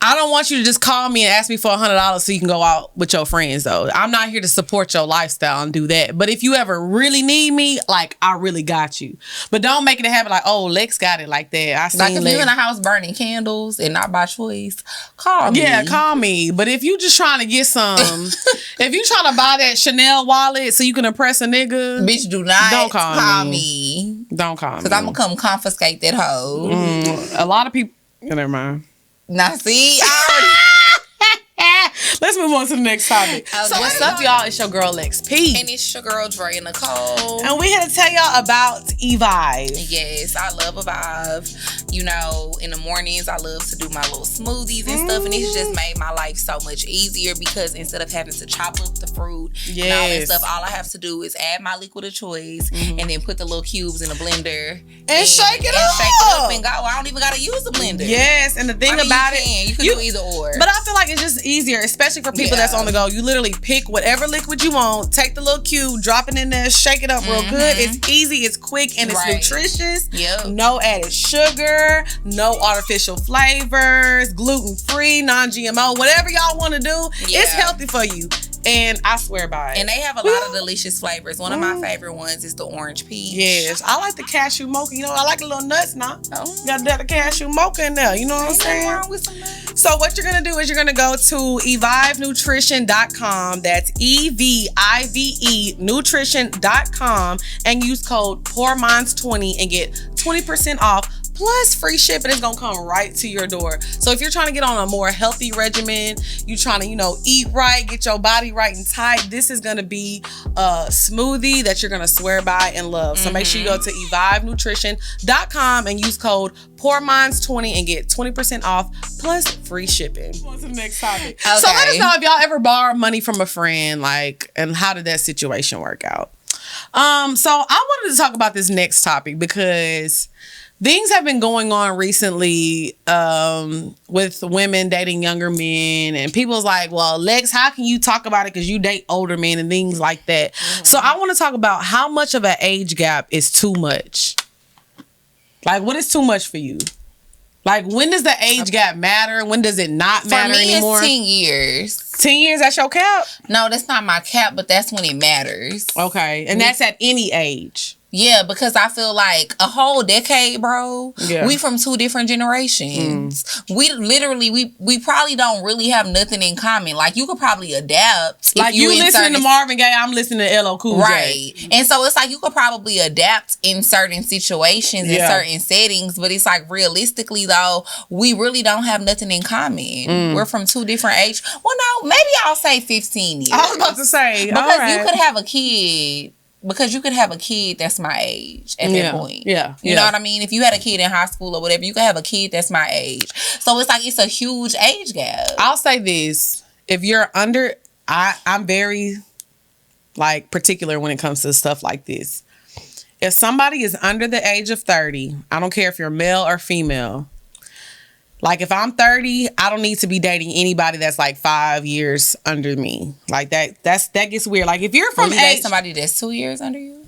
I don't want you to just call me and ask me for $100 so you can go out with your friends, though. I'm not here to support your lifestyle and do that. But if you ever really need me, like, I really got you. But don't make it a habit like, oh, Lex got it like that. I seen like if you're in a house burning candles and not by choice, call me. Yeah, call me. But if you just trying to get some, if you trying to buy that Chanel wallet so you can impress a nigga, bitch, don't call me. Don't call me. Because I'm going to come confiscate that hoe. A lot of people, never mind. Now, see, let's move on to the next topic. So what's up, y'all? It's your girl XP. And it's your girl Dre Nicole. And we here to tell y'all about Evive. Yes, I love Evive. You know, in the mornings, I love to do my little smoothies and stuff. And it's just made my life so much easier because instead of having to chop up the fruit and all that stuff, all I have to do is add my liquid of choice and then put the little cubes in a blender. And shake it up. Shake it up and go. I don't even got to use the blender. Yes, and the thing about you can do either or. But I feel like it's just easier, especially for people that's on the go. You literally pick whatever liquid you want, take the little cube, drop it in there, shake it up real good. It's easy, it's quick, and it's nutritious. Yep. No added sugar, no artificial flavors, gluten-free, non-GMO, whatever y'all want to do, it's healthy for you. And I swear by it. And they have a lot of delicious flavors. One of my favorite ones is the orange peach. Yes. I like the cashew mocha. You know, I like the little nuts now. Got that cashew mocha in there. You know what I'm saying? Wrong with some nuts. So what you're going to do is you're going to go to evivenutrition.com. That's EVIVE nutrition.com and use code POURMINDS20 and get 20% off plus free shipping. Is gonna come right to your door. So if you're trying to get on a more healthy regimen, you trying to, eat right, get your body right and tight, this is gonna be a smoothie that you're gonna swear by and love. So make sure you go to evivenutrition.com and use code POURMINDS20 and get 20% off plus free shipping. What's the next topic? Okay. So let us know if y'all ever borrowed money from a friend, and how did that situation work out? So I wanted to talk about this next topic because things have been going on recently with women dating younger men, and people's like, well, Lex, how can you talk about it because you date older men and things like that? Mm-hmm. So I want to talk about how much of an age gap is too much. Like, what is too much for you? Like, when does the age gap matter? When does it not matter anymore? For me, it's 10 years. 10 years, that's your cap? No, that's not my cap, but that's when it matters. Okay. And that's at any age? Yeah, because I feel like a whole decade, bro. Yeah. We from two different generations. We literally, we probably don't really have nothing in common. Like, you could probably adapt. Like, you listening to Marvin Gaye, I'm listening to LL Cool J. Right. And so it's like you could probably adapt in certain situations, in certain settings. But it's like, realistically, though, we really don't have nothing in common. We're from two different ages. Well, no, maybe I'll say 15 years. I was about to say. Because you could have a kid. Because you could have a kid that's my age at that point. Yeah. You know what I mean? If you had a kid in high school or whatever, you could have a kid that's my age. So it's like, it's a huge age gap. I'll say this. If you're under, I'm very, particular when it comes to stuff like this. If somebody is under the age of 30, I don't care if you're male or female. Like, if I'm 30, I don't need to be dating anybody that's 5 years under me. Like, that gets weird. Like, if you're from age, somebody that's 2 years under you?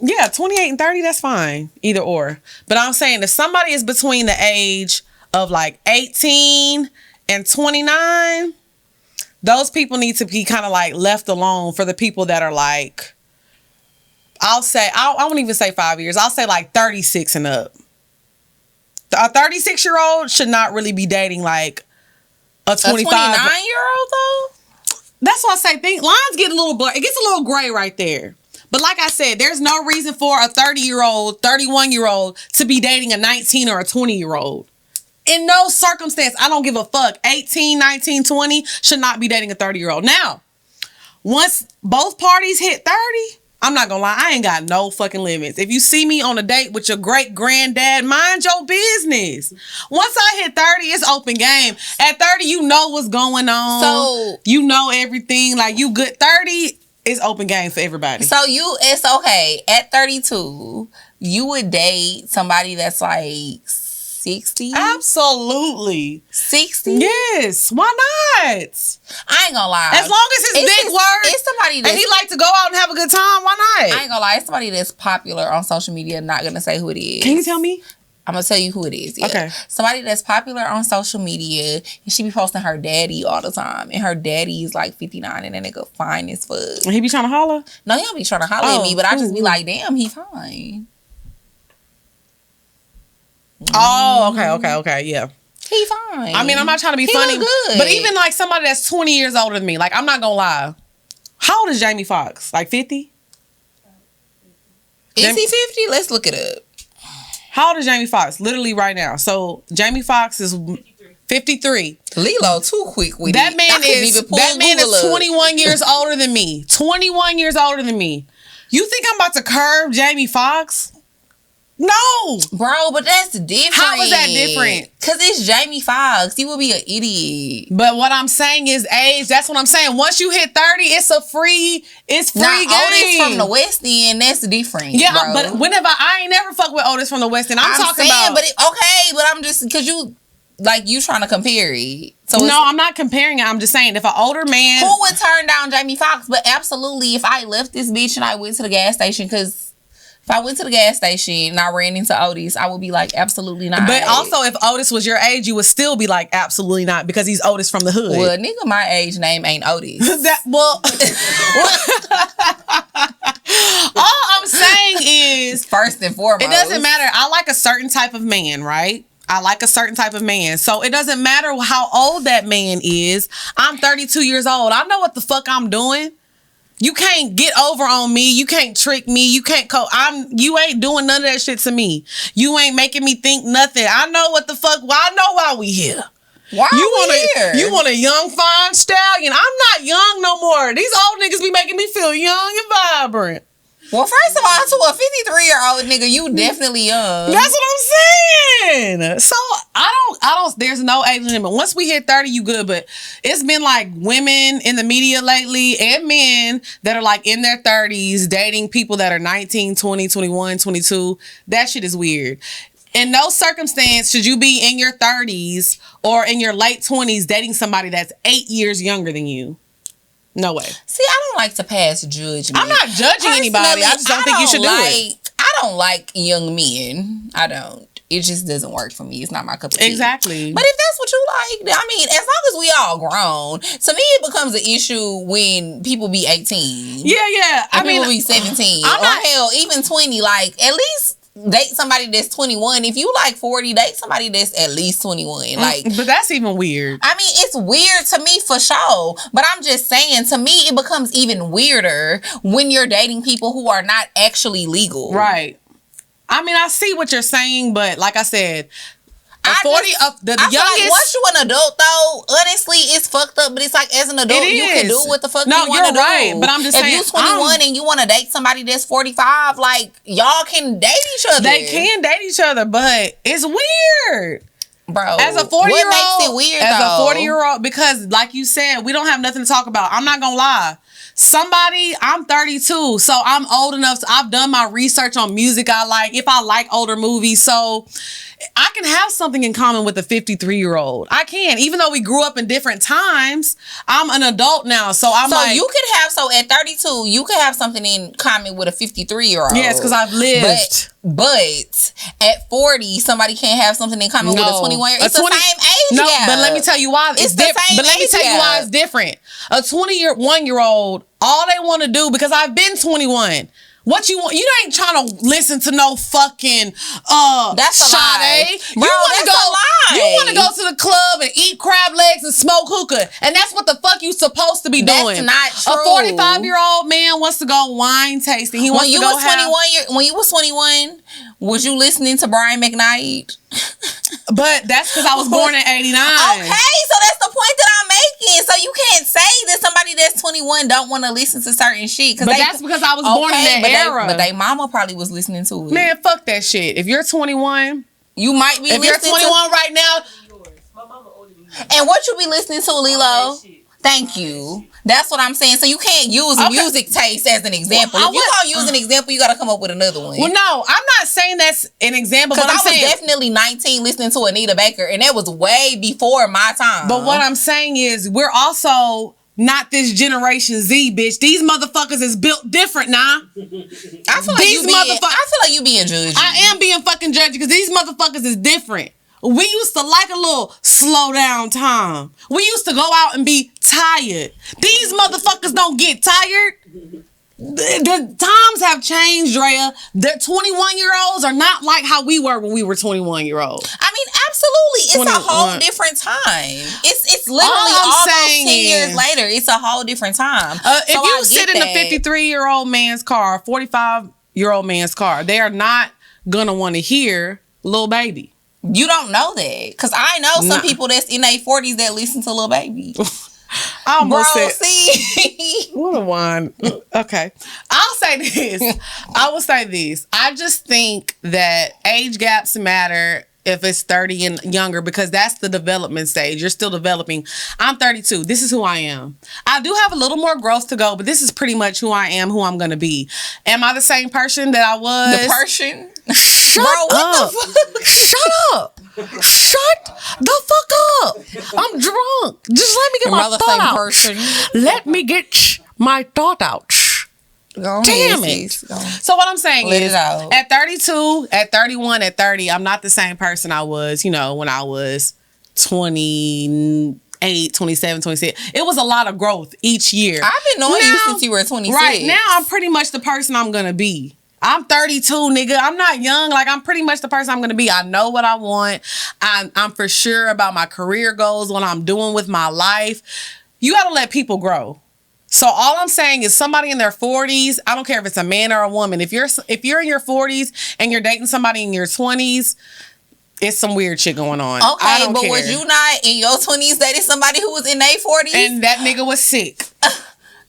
Yeah, 28 and 30, that's fine. Either or. But I'm saying if somebody is between the age of 18 and 29, those people need to be kind of left alone for the people that are I'll say, I won't even say 5 years. I'll say 36 and up. A 36-year-old should not really be dating a 29-year-old though. That's why I say lines get a little blurry. It gets a little gray right there. But like I said, there's no reason for a 30-year-old, 31-year-old to be dating a 19 or a 20-year-old. In no circumstance, I don't give a fuck. 18, 19, 20 should not be dating a 30-year-old. Now, once both parties hit 30, I'm not gonna lie, I ain't got no fucking limits. If you see me on a date with your great granddad, mind your business. Once I hit 30, it's open game. At 30, you know what's going on. So you know everything. You good. 30 is open game for everybody. So it's okay. At 32, you would date somebody that's 60? Absolutely. 60? Yes. Why not? I ain't gonna lie. As long as it's big words it's somebody and he like to go out and have a good time, why not? I ain't gonna lie. It's somebody that's popular on social media. I'm not gonna say who it is. Can you tell me? I'm gonna tell you who it is. Yeah. Okay. Somebody that's popular on social media, and she be posting her daddy all the time. And her daddy is 59 and that nigga fine as fuck. And he be trying to holler? No, he don't be trying to holler at me, but I just be like, damn, he fine. Oh, okay, yeah. He fine. I mean, I'm not trying to be funny, good. But even somebody that's 20 years older than me, I'm not gonna lie. How old is Jamie Foxx? 50? Is he 50? Let's look it up. How old is Jamie Foxx? Literally right now. So Jamie Foxx is 53. Lilo too quick with that it. Man is 21 years older than me. 21 years older than me. You think I'm about to curve Jamie Foxx? No, bro, but that's different. How is that different? Because it's Jamie Foxx. You would be an idiot. But what I'm saying is age. That's what I'm saying. Once you hit 30, it's free game. Otis from the West End, that's different. Yeah, bro. But whenever I ain't never fuck with Otis from the West End. I'm talking about. But I'm just because you trying to compare it. So no, I'm not comparing it. I'm just saying if an older man who would turn down Jamie Foxx, but absolutely if I left this bitch and I went to the gas station because. If I went to the gas station and I ran into Otis, I would be absolutely not. But also, if Otis was your age, you would still be absolutely not because he's Otis from the hood. Well, nigga, my age name ain't Otis. All I'm saying is, first and foremost, it doesn't matter. I like a certain type of man, right? I like a certain type of man. So it doesn't matter how old that man is. I'm 32 years old. I know what the fuck I'm doing. You can't get over on me. You can't trick me. You can't you ain't doing none of that shit to me. You ain't making me think nothing. I know what the fuck. Well, I know why we here. Why here? You want a young, fine stallion. I'm not young no more. These old niggas be making me feel young and vibrant. Well, first of all, to a 53-year-old nigga, you definitely young. That's what I'm saying. So I don't. There's no age limit. Once we hit 30, you good. But it's been like women in the media lately and men that are like in their 30s dating people that are 19, 20, 21, 22. That shit is weird. In no circumstance should you be in your 30s or in your late 20s dating somebody that's 8 years younger than you. No way. See, I don't like to pass judgment. I'm not judging anybody. I just don't think you should do it. I don't like young men. I don't. It just doesn't work for me. It's not my cup of tea. Exactly. But if that's what you like, I mean, as long as we all grown, to me it becomes an issue when people be 18. Yeah. I mean, people be 17. Hell, even 20. Like, at least date somebody that's 21. If you like 40, date somebody that's at least 21. Like, but that's even weird. I mean, it's weird to me for sure. But I'm just saying, to me, it becomes even weirder when you're dating people who are not actually legal. Right. I mean, I see what you're saying, but like I said, the youngest. Like once you an adult, though, honestly, it's fucked up. But it's like, as an adult, you can do what the fuck you want to do. Right, but I'm just saying, if you're 21 and you want to date somebody that's 45, like, y'all can date each other. They can date each other, but it's weird. Bro, as a 40-year-old, what makes it weird, as a 40-year-old, because like you said, we don't have nothing to talk about. I'm not gonna lie. I'm 32, so I'm old enough. I've done my research on music I like, if I like older movies, so I can have something in common with a 53-year-old. I can, even though we grew up in different times. I'm an adult now, so you could have, at 32, you could have something in common with a 53-year-old. Yes, because I've lived. But at 40, somebody can't have something in common with a 21-year-old. It's the same age gap. But let me tell you why it's different. But let me tell you why it's different. A 21-year-old, all they want to do, because I've been 21. What you want? You ain't trying to listen to no fucking that's a lie. Bro, you want to go to the club and eat crab legs and smoke hookah, and that's what the fuck you supposed to be doing. That's not true. A 45-year-old man wants to go wine tasting. He wants to go when you was 21, was you listening to Brian McKnight? But that's because I was born in 89. Okay, so that's the point that I'm making. So you can't say that somebody that's 21 don't want to listen to certain shit. But that's because I was born in that era. But they mama probably was listening to it. Man, fuck that shit. If you're 21, you might be. If you're 21 right now, my mama older than you. And what you be listening to, Lilo? Thank you. That's what I'm saying. So you can't use music taste as an example. If you gonna use an example, you gotta come up with another one. Well, no, I'm not saying that's an example. Because I was definitely 19 listening to Anita Baker, and that was way before my time. But what I'm saying is, we're also not this Generation Z, bitch. These motherfuckers is built different now. I feel like you being judgy. I am being fucking judgy because these motherfuckers is different. We used to like a little slow down time. We used to go out and be tired. These motherfuckers don't get tired. The times have changed, Drea. The 21-year-olds are not like how we were when we were 21-year-olds. I mean, absolutely. It's a whole different time. It's literally almost 10 years later. It's a whole different time. If you sit in a 53-year-old man's car, 45-year-old man's car, they are not going to want to hear Lil Baby. You don't know that. Because I know some people that's in their 40s that listen to Lil Baby. I almost said, see? What a wine. Okay. I'll say this. I will say this. I just think that age gaps matter if it's 30 and younger, because that's the development stage. You're still developing. I'm 32. This is who I am. I do have a little more growth to go, but this is pretty much who I am, who I'm going to be. Am I the same person that I was? The person? Shut up. Shut up. Shut the fuck up. I'm drunk. Just let me get my thought out. Person. Let me get my thought out. Damn it. So what I'm saying is, at 32, at 31, at 30, I'm not the same person I was, when I was 28, 27, 26. It was a lot of growth each year. I've been knowing you since you were 26. Right now, I'm pretty much the person I'm going to be. I'm 32, nigga. I'm not young. Like, I'm pretty much the person I'm going to be. I know what I want. I'm for sure about my career goals, what I'm doing with my life. You got to let people grow. So all I'm saying is somebody in their 40s, I don't care if it's a man or a woman. If you're in your 40s and you're dating somebody in your 20s, it's some weird shit going on. Okay, but care. Was you not in your 20s dating somebody who was in their 40s? And that nigga was sick.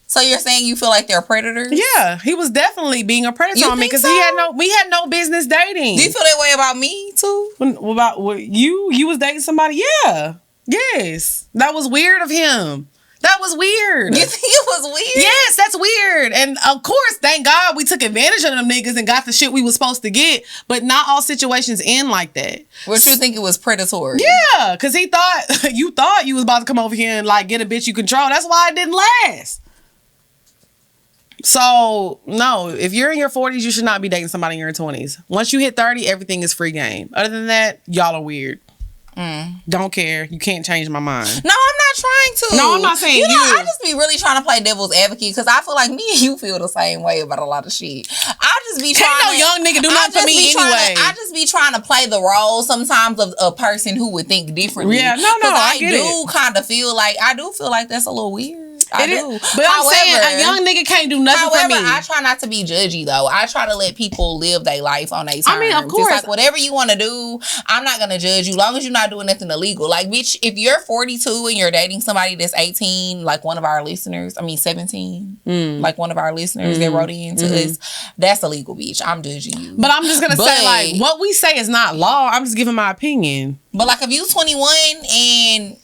So you're saying you feel like they're predators? Yeah, he was definitely being a predator on me because we had no business dating. Do you feel that way about me too? About you was dating somebody? Yeah. Yes. That was weird of him. That was weird. You think it was weird? Yes, that's weird. And of course, thank God we took advantage of them niggas and got the shit we was supposed to get. But not all situations end like that. What you think it was predatory? Yeah, because he thought you was about to come over here and like get a bitch you control. That's why it didn't last. So, no, if you're in your 40s, you should not be dating somebody in your 20s. Once you hit 30, everything is free game. Other than that, y'all are weird. Don't care. You can't change my mind. No, I'm not trying to. No, I'm not saying you. I just be really trying to play devil's advocate because I feel like me and you feel the same way about a lot of shit. I just be trying. Can't no young nigga do nothing for me anyway. I just be trying to play the role sometimes of a person who would think differently. Yeah, no, I do kind of feel like that's a little weird. I do. But I'm saying a young nigga can't do nothing for me. I try not to be judgy though. I try to let people live their life on their terms. I mean, of course. It's like whatever you want to do, I'm not gonna judge you long as you're not doing nothing illegal. Like, bitch, if you're 42 and you're dating somebody that's 18, like one of our listeners, 17, like one of our listeners that wrote in to us, that's illegal, bitch. I'm judging you. But I'm just gonna say, like, what we say is not law. I'm just giving my opinion. But like, if you 21 and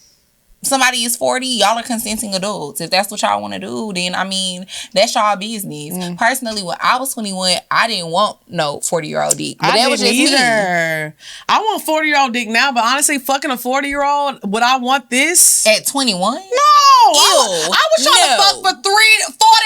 somebody is 40, y'all are consenting adults. If that's what y'all want to do, then that's y'all business. Personally, when I was 21, I didn't want no 40-year-old dick. But that was just me. I want 40-year-old dick now, but honestly, fucking a 40-year-old, would I want this? At 21? No! I was trying to fuck for 40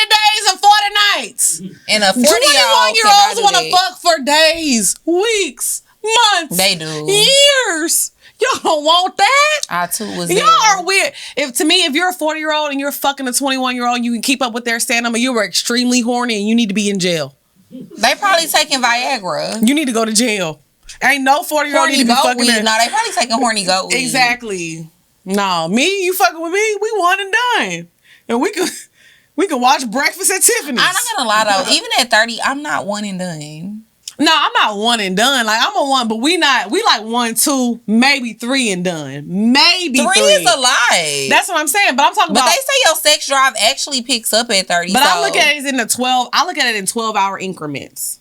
days and 40 nights. And a 21-year-olds want to fuck for days, weeks, months. They do. Years. Y'all don't want that. I too was. Y'all are weird. If you're a 40-year-old and you're fucking a 21-year-old, you can keep up with their stand-up, and you were extremely horny and you need to be in jail. They probably taking Viagra. You need to go to jail. Ain't no 40-year-old need to be fucking there. No, they probably taking horny goat weed. Exactly. No, you fucking with me, we one and done. And we can watch Breakfast at Tiffany's. I'm not gonna lie though, even at 30, I'm not one and done. No, I'm not one and done. Like, I'm a one, but we like 1, 2, maybe 3 and done. Maybe 3 is a lie. That's what I'm saying. But I'm talking about. But they say your sex drive actually picks up at 30. But I look at it in I look at it in 12-hour increments.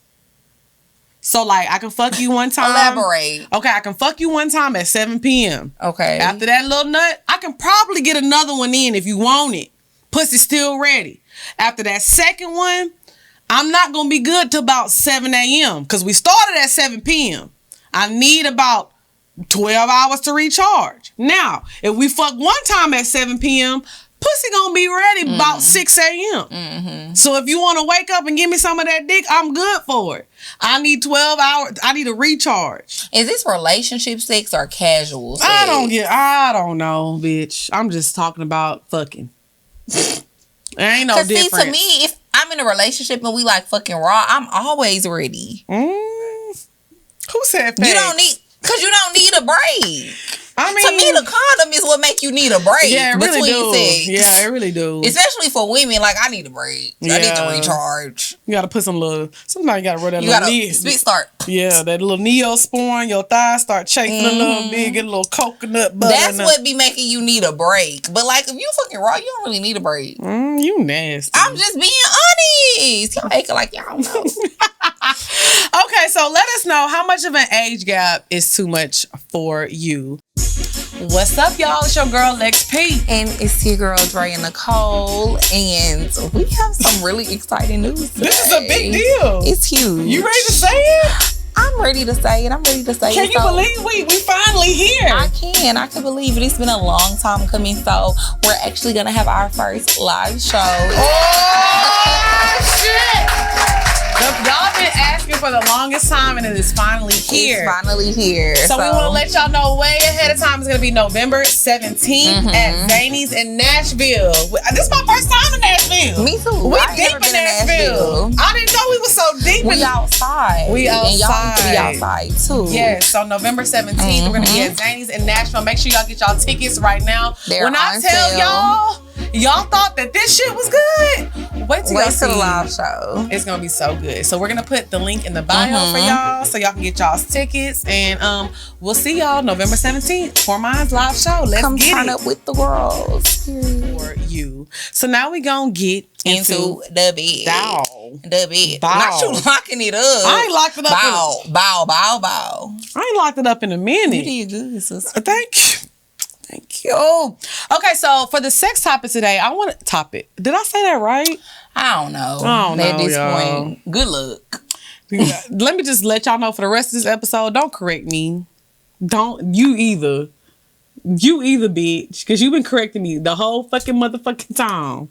So like, I can fuck you one time. Elaborate. Okay, I can fuck you one time at 7 p.m. Okay. After that little nut, I can probably get another one in if you want it. Pussy still ready. After that second one, I'm not going to be good till about 7 a.m. because we started at 7 p.m. I need about 12 hours to recharge. Now, if we fuck one time at 7 p.m., pussy going to be ready about 6 a.m. Mm-hmm. So if you want to wake up and give me some of that dick, I'm good for it. I need 12 hours. I need a recharge. Is this relationship sex or casual sex? I don't know, bitch. I'm just talking about fucking. There ain't no difference. See, to me, if I'm in a relationship and we like fucking raw, I'm always ready. Who said that? Because you don't need a break. I mean, to me, the condom is what make you need a break. Yeah, it really do. Sex. Yeah, it really do. Especially for women, like I need a break. Yeah. I need to recharge. You got to put sometimes you got to run that little knee. Spit start. Yeah, that little Neosporin, your thighs start shaking a little bit, get a little coconut butter. That's what be making you need a break. But like, if you fucking raw, you don't really need a break. You nasty. I'm just being honest. Y'all acting like y'all know. Okay, so let us know how much of an age gap is too much for you. What's up, y'all? It's your girl, Lex P. And it's your girl, Dre and Nicole. And we have some really exciting news today. This is a big deal. It's huge. You ready to say it? I'm ready to say it. Can you believe we finally here? I can believe it. It's been a long time coming. So we're actually going to have our first live show. Oh, shit! Y'all been asking for the longest time, and it is finally here. It's finally here. So we want to let y'all know way ahead of time. It's going to be November 17th at Zany's in Nashville. This is my first time in Nashville. Me too. We deep in Nashville. I didn't know we were so deep. We outside. And y'all need to be outside too. Yes. So November 17th, we're going to be at Zany's in Nashville. Make sure y'all get y'all tickets right now. When I tell y'all, Y'all thought that this shit was good. Wait till y'all see the live show. It's gonna be so good. So we're gonna put the link in the bio for y'all, so y'all can get y'all's tickets, and we'll see y'all November 17th for Mine's live show. Let's Come get turn it up with the girls. for you. So now we gonna get into the bed. The bed. Not you locking it up. I ain't locked it up. Bow. I ain't locked it up in a minute. You did good, sister. Thank you. Okay, so for the sex topic today, I want to topic. Did I say that right? I don't know. At this point, good luck. Let me just let y'all know for the rest of this episode, don't correct me. Don't you either. You either, bitch, because you've been correcting me the whole fucking motherfucking time.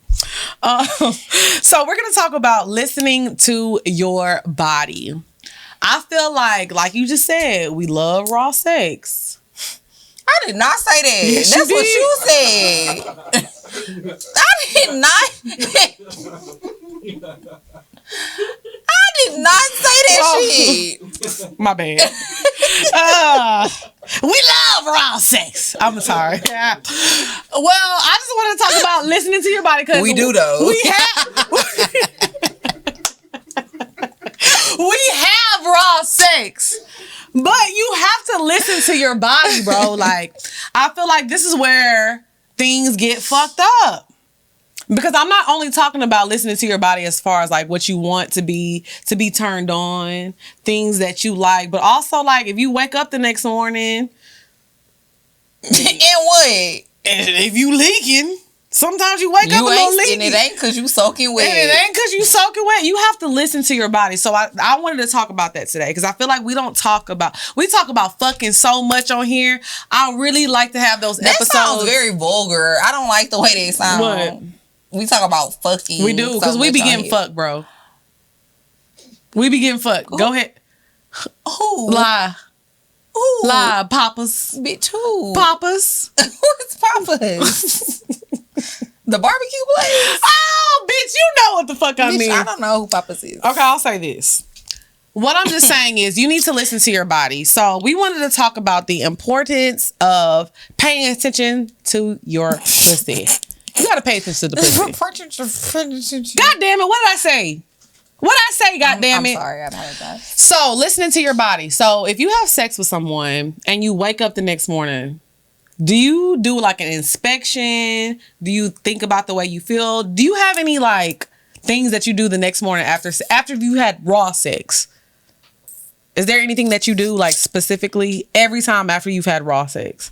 So we're going to talk about listening to your body. I feel like you just said, we love raw sex. I did not say that. Yes, that's what you said. I did not say that shit. My bad. We love raw sex. I'm sorry. Yeah. Well, I just want to talk about listening to your body because we do though. We have raw sex. But you have to listen to your body, bro. Like, I feel like this is where things get fucked up. Because I'm not only talking about listening to your body as far as like what you want to be turned on, things that you like, but also like if you wake up the next morning and what? And if you leaking, sometimes you wake up a little leaky. And it ain't because you soaking wet. You have to listen to your body. So I wanted to talk about that today because I feel like we talk about fucking so much on here. I really like to have those episodes. That sounds very vulgar. I don't like the way they sound. What? We talk about fucking. We do because we be getting fucked, bro. We be getting fucked. Go ahead. Who? Lie. Ooh. Lie, Papas. Bitch, who? Papas. What's Papas? The barbecue place? Oh, bitch, you know what the fuck I mean. I don't know who Papas is. Okay, I'll say this. What I'm just saying is you need to listen to your body. So we wanted to talk about the importance of paying attention to your pussy. You gotta pay attention to the pussy. God damn it, what did I say? God damn it. I'm sorry, I apologize. So, listening to your body. So, if you have sex with someone and you wake up the next morning, do you do like an inspection? Do you think about the way you feel? Do you have any like things that you do the next morning after you had raw sex? Is there anything that you do like specifically every time after you've had raw sex?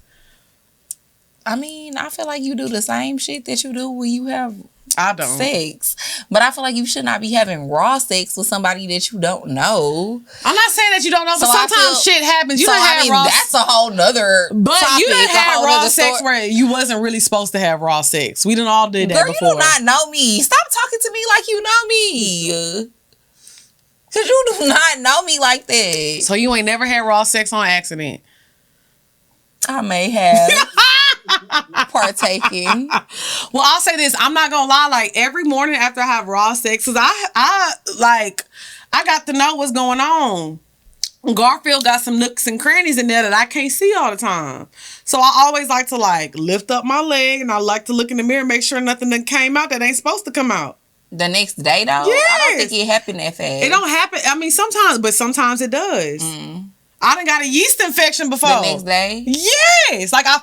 I mean, I feel like you do the same shit that you do when you have sex. But I feel like you should not be having raw sex with somebody that you don't know. I'm not saying that you don't know, but sometimes shit happens. That's a whole nother topic. You done had raw sex where you wasn't really supposed to have raw sex. We done all did that before. You do not know me. Stop talking to me like you know me. Because you do not know me like that. So you ain't never had raw sex on accident? I may have. Partaking. Well, I'll say this. I'm not gonna lie. Like every morning after I have raw sex, cause I got to know what's going on. Garfield got some nooks and crannies in there that I can't see all the time. So I always like to like lift up my leg and I like to look in the mirror and make sure nothing that came out that ain't supposed to come out. The next day though? Yes. I don't think it happened that fast. It don't happen. I mean, sometimes, but sometimes it does. I done got a yeast infection before. The next day? Yes. Like I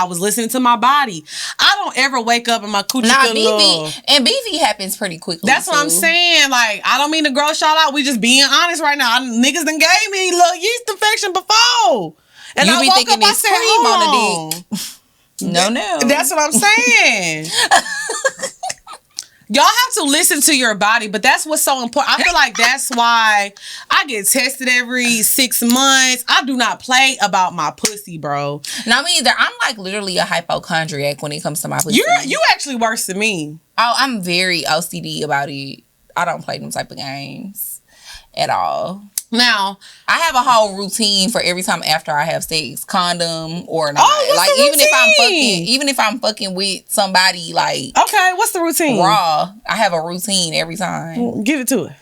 was listening to my body. I don't ever wake up and my coochie feel and BV happens pretty quickly. That's what I'm saying. Like, I don't mean to gross y'all out. We just being honest right now. Niggas done gave me a little yeast infection before. And you I be woke thinking up, I said, cream on the dick. No. That's what I'm saying. Y'all have to listen to your body, but that's what's so important. I feel like that's why I get tested every 6 months. I do not play about my pussy, bro. No, me either. I'm like literally a hypochondriac when it comes to my pussy. You actually worse than me. Oh, I'm very OCD about it. I don't play them type of games at all. Now, I have a whole routine for every time after I have sex, condom or not. Oh, what's the routine? even if I'm fucking with somebody like okay, what's the routine? Raw. I have a routine every time. Give it to us.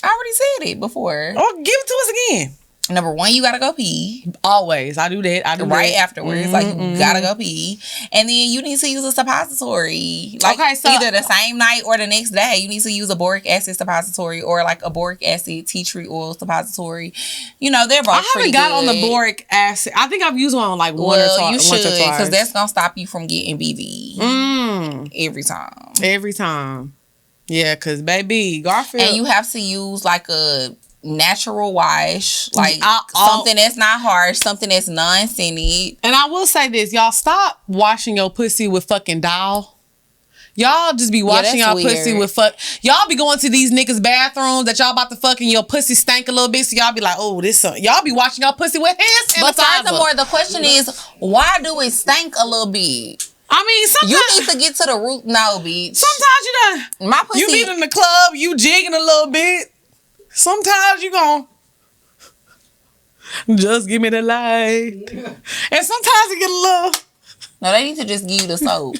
I already said it before. Oh, give it to us again. Number one, you gotta go pee. Always. I do that. Right afterwards. Like, you gotta go pee. And then you need to use a suppository. Like, okay, so either the same night or the next day, you need to use a boric acid suppository or like a boric acid tea tree oil suppository. You know, they're both I haven't got on the boric acid. I think I've used one like one or twice. You should, because that's gonna stop you from getting BV. Every time. Every time. Yeah, because baby, Garfield. And you have to use like a natural wash, like something that's not harsh, something that's non-scented. And I will say this, y'all, stop washing your pussy with fucking Dial. Y'all just be washing y'all pussy with y'all be going to these niggas' bathrooms that y'all about to fuck and your pussy stank a little bit, so y'all be like, oh, this y'all be washing y'all pussy with hand sanitizer. But furthermore, the question is, why do it stink a little bit? I mean, sometimes you need to get to the root. No, bitch. Sometimes you done. My pussy. You be in the club, you jigging a little bit. Sometimes you gon' just give me the light. And sometimes you get a little. No, they need to just give you the soap.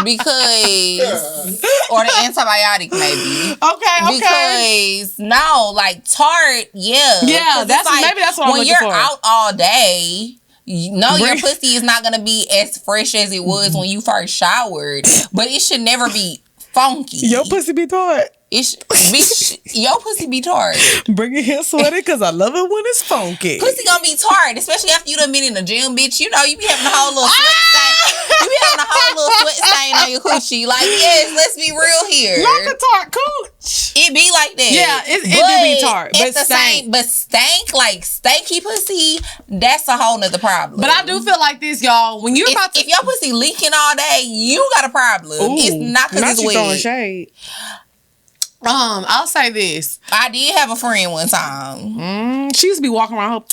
Because, or the antibiotic maybe. Okay. Because, no, like Tarte, yeah. Yeah, that's like, maybe that's what I'm looking for. When you're out all day, your pussy is not going to be as fresh as it was when you first showered. But it should never be funky. Your pussy be Tarte. Your pussy be tart. Bring it here, sweaty, because I love it when it's funky. Pussy gonna be tart, especially after you done been in the gym, bitch. You know, you be having a whole little sweat stain. You be having a whole little sweat stain on your coochie. Like, yes, let's be real here. Like a tart cooch. It be like that. Yeah, it do be tart. But stank. But stank, like stanky pussy, that's a whole nother problem. But I do feel like this, y'all. When you're about to... If your pussy leaking all day, you got a problem. Ooh, it's not because it's wet. Throwing shade. I'll say this. I did have a friend one time. She used to be walking around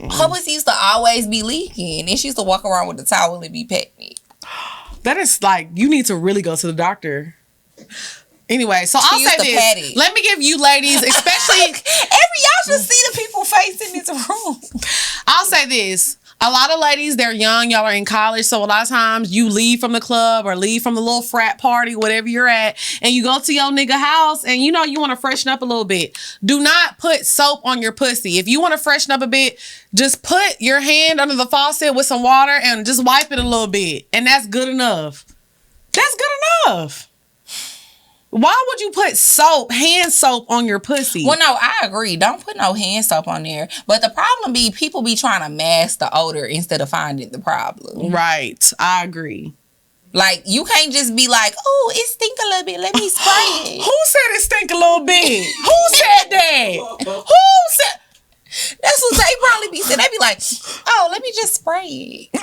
her pussy used to always be leaking, and she used to walk around with the towel and be petting. That is like, you need to really go to the doctor. Anyway, so I'll say this. Let me give you ladies, especially y'all should see the people face in this room. I'll say this. A lot of ladies, they're young. Y'all are in college. So a lot of times you leave from the club or leave from the little frat party, whatever you're at, and you go to your nigga house and you know you want to freshen up a little bit. Do not put soap on your pussy. If you want to freshen up a bit, just put your hand under the faucet with some water and just wipe it a little bit. And that's good enough. That's good enough. Why would you put soap, hand soap on your pussy? Well, no, I agree. Don't put no hand soap on there. But the problem be people be trying to mask the odor instead of finding the problem. Right. I agree. Like, you can't just be like, oh, it stink a little bit. Let me spray it. Who said it stink a little bit? Who said that? Who said... That's what they probably be saying. They be like, oh, let me just spray it.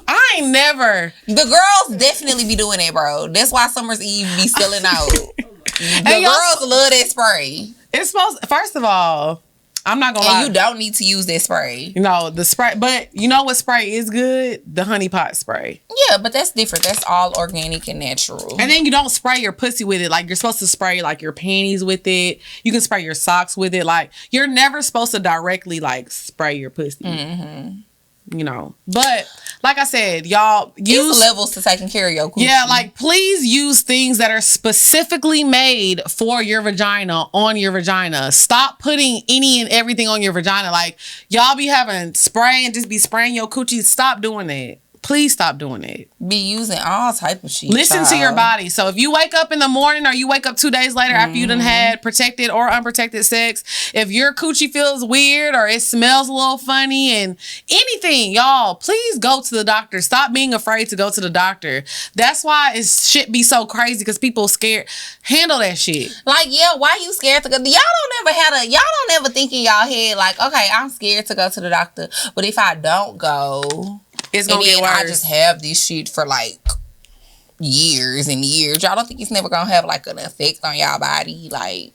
I ain't never. The girls definitely be doing it, bro. That's why Summer's Eve be selling out. The girls love that spray. It's supposed... First of all, I'm not gonna lie. And you don't need to use that spray. You know, the spray... But you know what spray is good? The honey pot spray. Yeah, but that's different. That's all organic and natural. And then you don't spray your pussy with it. Like, you're supposed to spray, like, your panties with it. You can spray your socks with it. Like, you're never supposed to directly, like, spray your pussy. Mm-hmm. You know. But... Like I said, y'all use levels to taking care of your coochie. Yeah, like please use things that are specifically made for your vagina on your vagina. Stop putting any and everything on your vagina. Like y'all be having spray and just be spraying your coochie. Stop doing that. Please stop doing it. Be using all type of shit. Listen to your body. So if you wake up in the morning or you wake up 2 days later after you done had protected or unprotected sex, if your coochie feels weird or it smells a little funny and anything, y'all, please go to the doctor. Stop being afraid to go to the doctor. That's why shit be so crazy because people scared. Handle that shit. Like, yeah, why you scared to go? Y'all don't ever think in y'all head like, okay, I'm scared to go to the doctor, but if I don't go, it's gonna get worse. I just have this shit for like years and years. Y'all don't think it's never gonna have like an effect on y'all body? Like,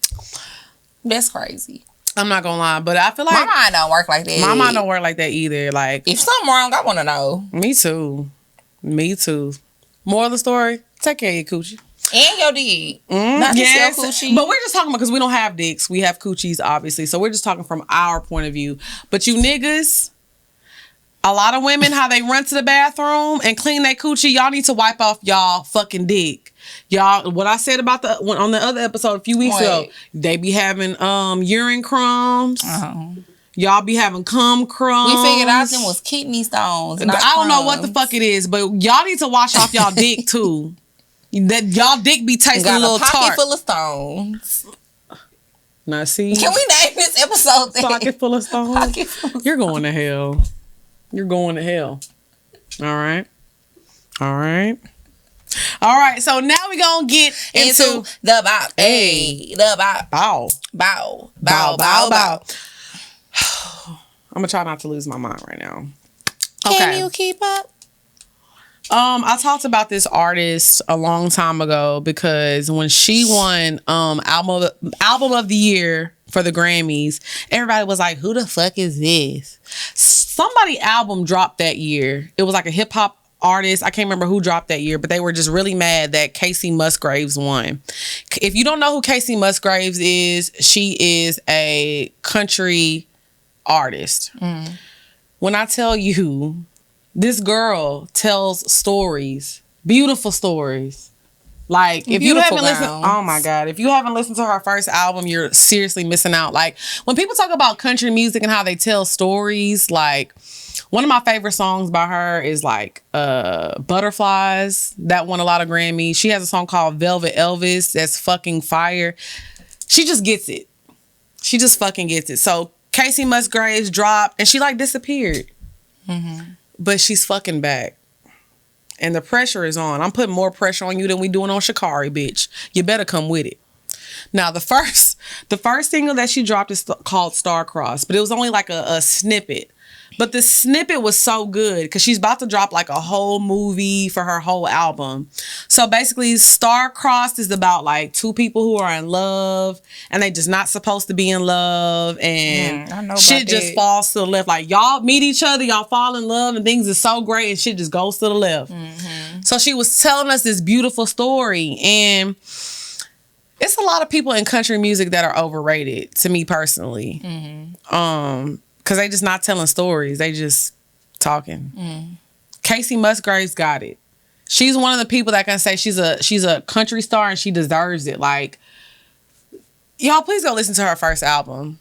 that's crazy. I'm not gonna lie, but I feel like my mind don't work like that. My mind don't work like that either. Like, if something wrong, I want to know. Me too. Moral of the story: take care of your coochie. And your dick. Not just your coochie. But we're just talking about because we don't have dicks. We have coochies, obviously. So we're just talking from our point of view. But you niggas, a lot of women, how they run to the bathroom and clean their coochie, y'all need to wipe off y'all fucking dick. Y'all, what I said about on the other episode a few weeks ago, they be having urine crumbs. Y'all be having cum crumbs. We figured out them was kidney stones. Not I don't know what the crumbs. fuck it is, but y'all need to wash off y'all dick too. That y'all dick be tasting Got a little a pocket tart. full of stones. Now see, Can we name this episode? pocket full of stones? Pocket full of You're going to hell. You're going to hell. All right. All right. All right. So now we gonna get into the bow. Hey, the bow. bow. Bow. Bow. Bow. Bow. Bow. I'm gonna try not to lose my mind right now. Can you keep up? I talked about this artist a long time ago because when she won album of the year for the Grammys, everybody was like, "Who the fuck is this?" Somebody album dropped that year. It was like a hip hop artist. I can't remember who dropped that year, but they were just really mad that Casey Musgraves won. If you don't know who Casey Musgraves is, she is a country artist. When I tell you, this girl tells stories, beautiful stories. Like, if you haven't listened, oh my God, if you haven't listened to her first album, you're seriously missing out. Like, when people talk about country music and how they tell stories, like, one of my favorite songs by her is like Butterflies. That won a lot of Grammys. She has a song called Velvet Elvis that's fucking fire. She just gets it. She just fucking gets it. So Casey Musgraves dropped and she like disappeared. But she's fucking back. And the pressure is on. I'm putting more pressure on you than we doing on Sha'Carri, bitch. You better come with it. Now, the first single that she dropped is called Star-Crossed, but it was only like a snippet. But the snippet was so good because she's about to drop like a whole movie for her whole album. So basically, Star-Crossed is about like two people who are in love and they just not supposed to be in love and shit just falls to the left. Like y'all meet each other, y'all fall in love and things are so great and shit just goes to the left. So she was telling us this beautiful story, and it's a lot of people in country music that are overrated to me personally. Because they just not telling stories. They just talking. Casey Musgraves got it. She's one of the people that can say she's a country star and she deserves it. Like, y'all, please go listen to her first album.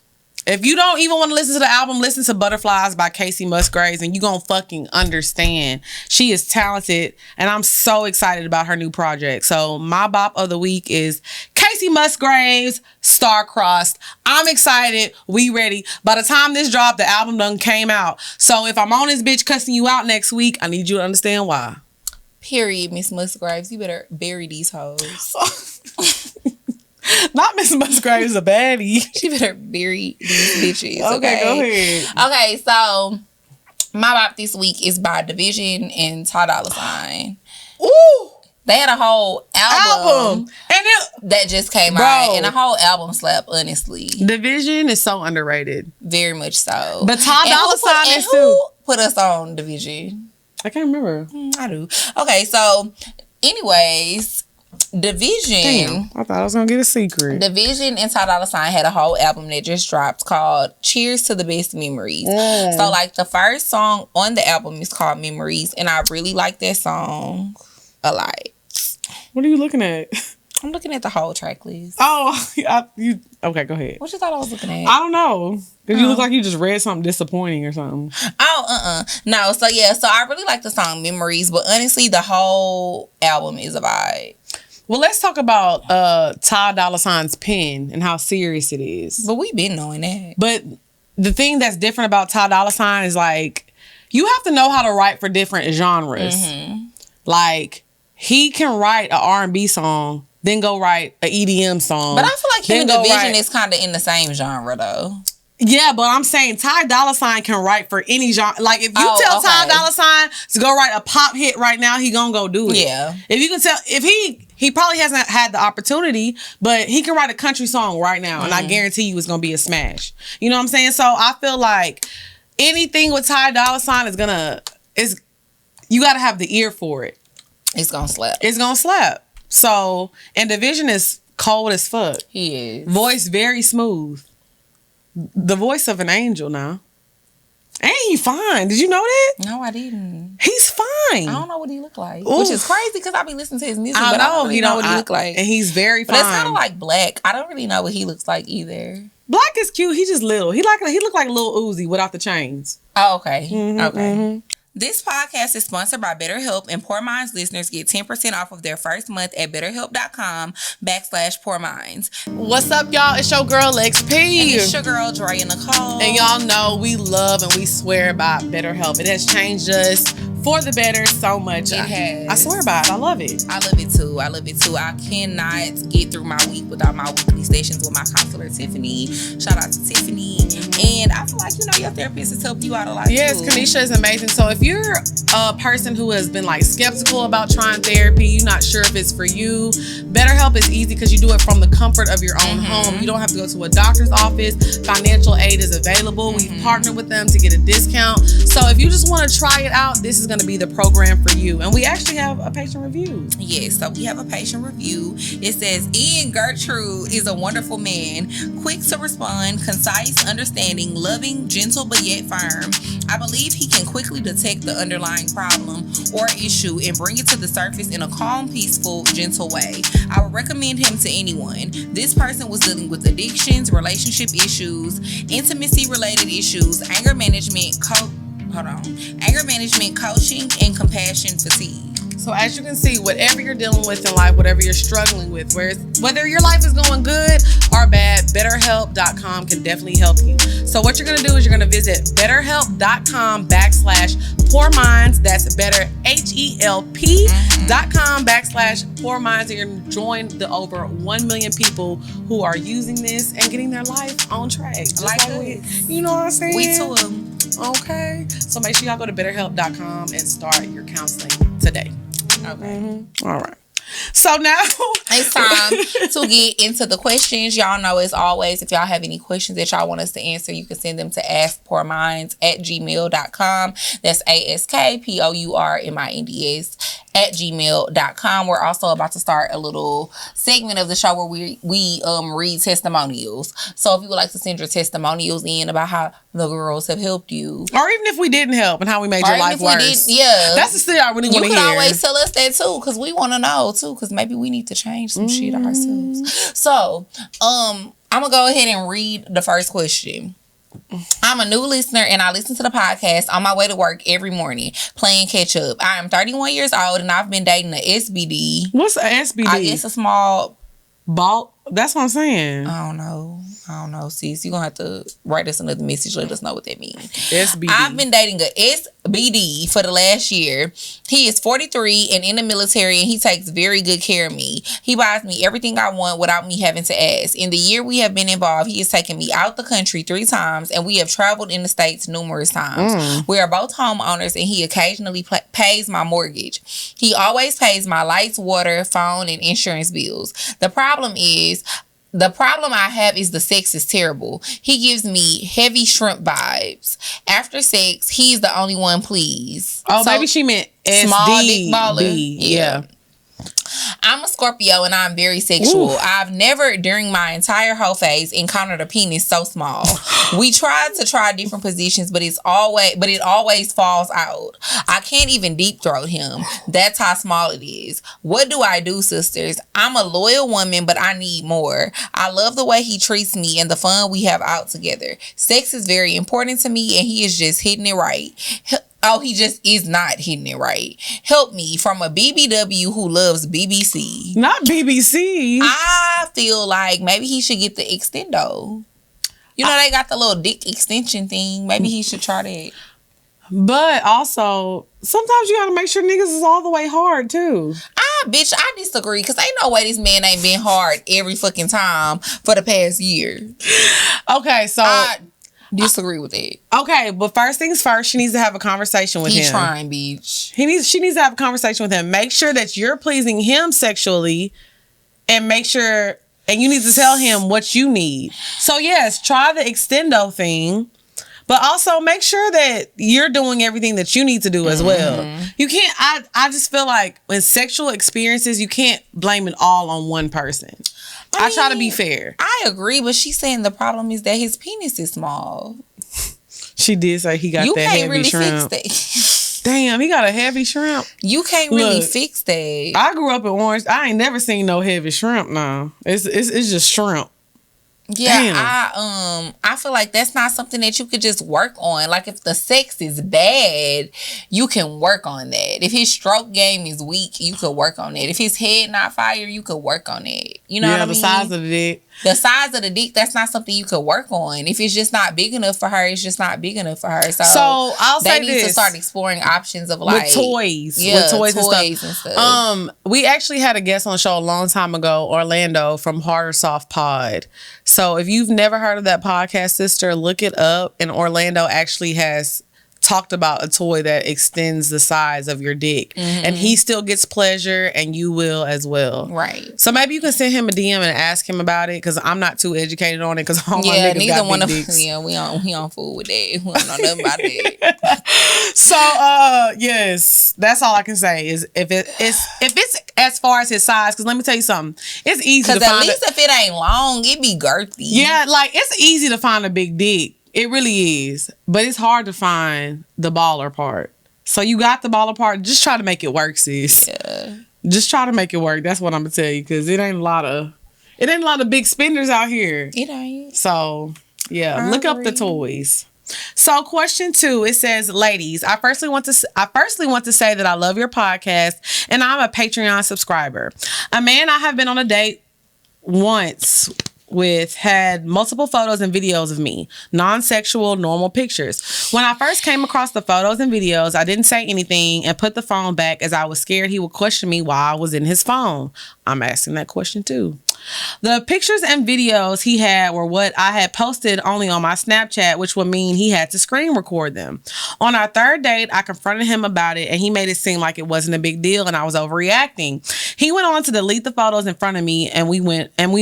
If you don't even want to listen to the album, listen to Butterflies by Casey Musgraves and you gonna fucking understand. She is talented and I'm so excited about her new project. So my bop of the week is Casey Musgraves, Star-Crossed. I'm excited. We ready. By the time this dropped, the album done came out. So if I'm on this bitch cussing you out next week, I need you to understand why. Period, Miss Musgraves. You better bury these hoes. Not Miss Musgraves a baddie. She better bury these bitches. Okay, go ahead. Okay, so my bop this week is by Division and Ty Dolla $ign. Ooh! They had a whole album and that just came out, and a whole album slap, honestly. Division is so underrated. Very much so. But Ty Dolla $ign is too. Who put us on Division? I can't remember. I do. Okay, so anyways, Division. Damn, I thought I was gonna get a secret. Division and Ty Dolla $ign had a whole album that just dropped called Cheers to the Best Memories. So like the first song on the album is called Memories, and I really like that song a lot. What are you looking at? I'm looking at the whole track list. Oh, okay, go ahead. What you thought I was looking at? I don't know. Because you look like you just read something disappointing or something. Oh, no, so yeah, so I really like the song Memories, but honestly, the whole album is a vibe. Well, let's talk about Ty Dolla $ign's pen and how serious it is. But we've been knowing that. But the thing that's different about Ty Dolla $ign is like, you have to know how to write for different genres. Like, he can write an R&B song, then go write an EDM song. But I feel like him and Division is kind of in the same genre, though. Yeah, but I'm saying Ty Dolla $ign can write for any genre. Like, if you tell Ty Dolla $ign to go write a pop hit right now, he gonna go do it. Yeah. If you can tell, if he probably hasn't had the opportunity, but he can write a country song right now, and I guarantee you it's gonna be a smash. You know what I'm saying? So I feel like anything with Ty Dolla $ign is you gotta have the ear for it. It's gonna slap. It's gonna slap. So, and Division is cold as fuck. He is. Voice very smooth. The voice of an angel now. Ain't he fine? Did you know that? No, I didn't. He's fine. I don't know what he look like. Ooh. Which is crazy because I be listening to his music, I but know, I don't really know what he look like. And he's very fine. But it's kind of like Black. I don't really know what he looks like either. Black is cute. He just little. He look like Lil Uzi without the chains. Oh, okay. Okay. This podcast is sponsored by BetterHelp, and Poor Minds listeners get 10% off of their first month at BetterHelp.com/PoorMinds. What's up, y'all? It's your girl XP. And it's your girl Dre and Nicole. And y'all know we love and we swear by BetterHelp. It has changed us for the better so much. It has. I swear by it. I love it. I love it too. I cannot get through my week without my weekly sessions with my counselor Tiffany. Shout out to Tiffany. And I feel like, your therapist has helped you out a lot yes, too. Kanisha is amazing. So if you're a person who has been like skeptical about trying therapy, you're not sure if it's for you, BetterHelp is easy because you do it from the comfort of your own home. You don't have to go to a doctor's office. Financial aid is available. We've partnered with them to get a discount. So if you just want to try it out, this is going to be the program for you. And we actually have a patient review. Yes, so we have a patient review. It says, Ian Gertrude is a wonderful man, quick to respond, concise, understanding, loving, gentle but yet firm. I believe he can quickly detect the underlying problem or issue and bring it to the surface in a calm, peaceful, gentle way. I would recommend him to anyone. This person was dealing with addictions, relationship issues, intimacy-related issues, anger management, coaching, and compassion fatigue. So as you can see, whatever you're dealing with in life, whatever you're struggling with, whether your life is going good or bad, BetterHelp.com can definitely help you. So what you're going to do is you're going to visit BetterHelp.com/PoorMinds. That's BetterHelp.com/PoorMinds. And you're going to join the over 1 million people who are using this and getting their life on track. Just like you know what I'm saying? We to them. Okay. So make sure y'all go to BetterHelp.com and start your counseling today. Okay. All right. So now it's time to get into the questions. Y'all know, as always, if y'all have any questions that y'all want us to answer, you can send them to askpourminds@gmail.com. That's askpourminds@gmail.com. We're also about to start a little segment of the show where we read testimonials. So if you would like to send your testimonials in about how the girls have helped you, or even if we didn't help and how we made your life worse, that's the thing I really want to hear. You can always tell us that too, because we want to know too, because maybe we need to change some shit ourselves. So I'm gonna go ahead and read the first question. I'm a new listener and I listen to the podcast on my way to work every morning playing catch up. I am 31 years old and I've been dating a SBD. What's a SBD? I guess a small bulk. That's what I'm saying. I don't know, sis. You're going to have to write us another message. Let us know what that means. SBD. I've been dating a SBD for the last year. He is 43 and in the military, and he takes very good care of me. He buys me everything I want without me having to ask. In the year we have been involved, he has taken me out the country 3 times, and we have traveled in the States numerous times. We are both homeowners, and he occasionally pays my mortgage. He always pays my lights, water, phone, and insurance bills. The problem I have is the sex is terrible. He gives me heavy shrimp vibes. After sex, he's the only one pleased. Oh, so, maybe she meant SD. Small dick baller. Yeah. I'm a Scorpio and I'm very sexual. I've never, during my entire whole phase, encountered a penis so small. We tried to try different positions, but it always falls out. I can't even deep throat him. That's how small it is. What do I do, sisters? I'm a loyal woman, but I need more. I love the way he treats me and the fun we have out together. Sex is very important to me and he is just hitting it right. He just is not hitting it right. Help me, from a BBW who loves BBC. Not BBC. I feel like maybe he should get the extendo. They got the little dick extension thing. Maybe he should try that. But also, sometimes you gotta make sure niggas is all the way hard too. Bitch, I disagree, because ain't no way this man ain't been hard every fucking time for the past year. Okay, so disagree with it. Okay, but first things first, she needs to have a conversation with him. He trying, bitch. She needs to have a conversation with him. Make sure that you're pleasing him sexually, and you need to tell him what you need. So yes, try the extendo thing, but also make sure that you're doing everything that you need to do as well. You can't. I just feel like in sexual experiences, you can't blame it all on one person. I try to be fair. I agree, but she's saying the problem is that his penis is small. She did say he got that heavy really shrimp. Fix that. Damn, he got a heavy shrimp. You can't really fix that. I grew up in Orange. I ain't never seen no heavy shrimp. No, it's just shrimp. Yeah, Damn. I feel like that's not something that you could just work on. Like if the sex is bad, you can work on that. If his stroke game is weak, you could work on it. If his head not fire, you could work on it. You know what I mean? The size of the dick. The size of the dick, that's not something you could work on. If it's just not big enough for her, it's just not big enough for her. So I'll say they need to start exploring options of like with toys. Yeah, with toys and stuff. We actually had a guest on the show a long time ago, Orlando from Harder Soft Pod. So if you've never heard of that podcast, sister, look it up. And Orlando actually has talked about a toy that extends the size of your dick, and he still gets pleasure and you will as well. Right. So maybe you can send him a DM and ask him about it, because I'm not too educated on it, because all my niggas got big dicks. Yeah, we on fool with that. We don't know nothing about that. So yes, that's all I can say is if it's as far as his size, because let me tell you something, it's easy to find. Because at least if it ain't long, it be girthy. Yeah, like it's easy to find a big dick. It really is. But it's hard to find the baller part. So you got the baller part. Just try to make it work, sis. Yeah. Just try to make it work. That's what I'm gonna tell you. Because it ain't a lot of big spenders out here. It ain't. So yeah, look up the toys. So question 2, it says, ladies, I firstly want to say that I love your podcast and I'm a Patreon subscriber. A man I have been on a date once with had multiple photos and videos of me, non-sexual, normal pictures. When I first came across the photos and videos, I didn't say anything and put the phone back as I was scared he would question me while I was in his phone. I'm asking that question too. The pictures and videos he had were what I had posted only on my Snapchat, which would mean he had to screen record them. On our third date, I confronted him about it and he made it seem like it wasn't a big deal and I was overreacting. He went on to delete the photos in front of me and we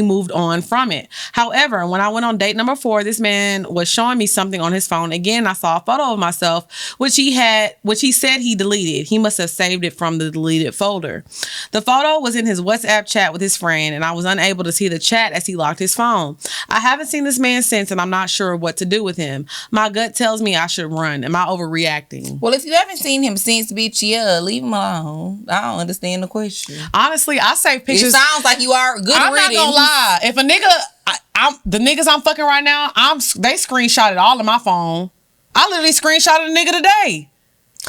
moved on from it. However, when I went on date number 4, this man was showing me something on his phone. Again, I saw a photo of myself, which he said he deleted. He must have saved it from the deleted folder. The photo was in his WhatsApp chat with his friend and I was unable to see the chat as he locked his phone. I haven't seen this man since and I'm not sure what to do with him. My gut tells me I should run. Am I overreacting? Well, if you haven't seen him since, bitch, yeah, leave him alone. I don't understand the question. Honestly, I save pictures. It sounds like you are good. I'm not gonna lie. If a nigga, the niggas I'm fucking right now, they screenshotted all of my phone. I literally screenshotted a nigga today.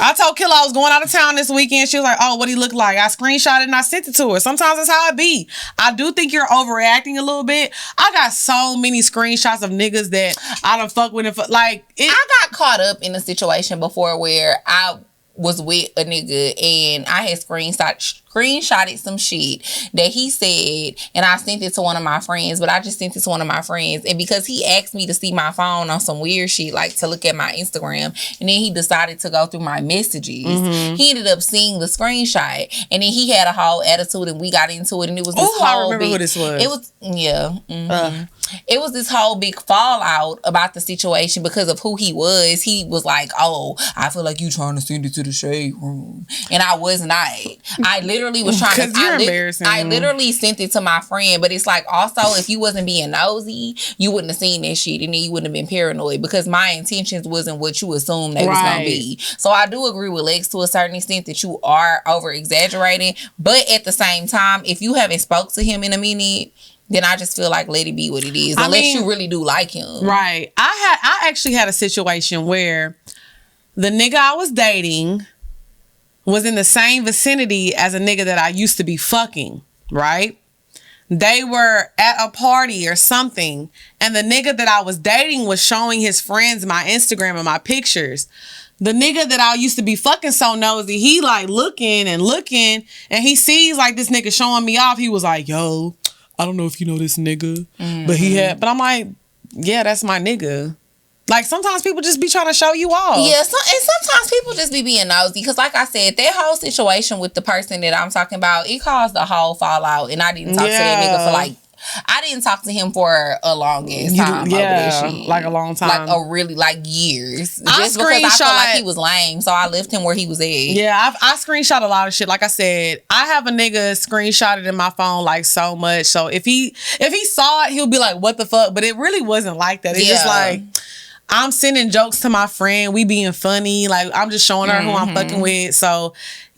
I told Killa I was going out of town this weekend. She was like, oh, what he look like? I screenshotted and I sent it to her. Sometimes that's how it be. I do think you're overreacting a little bit. I got so many screenshots of niggas that I done fuck with. I got caught up in a situation before where I was with a nigga and I had screenshotted some shit that he said and I sent it to one of my friends, but I just sent it to one of my friends, and because he asked me to see my phone on some weird shit, like to look at my Instagram, and then he decided to go through my messages. He ended up seeing the screenshot and then he had a whole attitude and we got into it, and it was this I remember who this was. It was it was this whole big fallout about the situation because of who he was. He was like, oh, I feel like you trying to send it to the shade room. And I was not. I literally was trying to. I literally sent it to my friend, but it's like also if you wasn't being nosy, you wouldn't have seen that shit and then you wouldn't have been paranoid because my intentions wasn't what you assumed they was going to be. So I do agree with Lex to a certain extent that you are over exaggerating, but at the same time, if you haven't spoke to him in a minute, then I just feel like let it be what it is. Unless you really do like him. Right. I actually had a situation where the nigga I was dating was in the same vicinity as a nigga that I used to be fucking, right? They were at a party or something, and the nigga that I was dating was showing his friends my Instagram and my pictures. The nigga that I used to be fucking so nosy, he like looking, and he sees like this nigga showing me off. He was like, yo, I don't know if you know this nigga, but I'm like, yeah, that's my nigga. Like, sometimes people just be trying to show you off. Yeah, and sometimes people just be being nosy. Because like I said, that whole situation with the person that I'm talking about, it caused the whole fallout. And I didn't talk to that nigga for I didn't talk to him for a long ass time over that shit. Like a long time. Years. Just because I felt like he was lame, so I left him where he was at. Yeah, I screenshot a lot of shit. Like I said, I have a nigga screenshotted in my phone like so much. So if he saw it, he'll be like, what the fuck? But it really wasn't like that. It's just like, I'm sending jokes to my friend. We being funny. Like, I'm just showing her who I'm fucking with. So,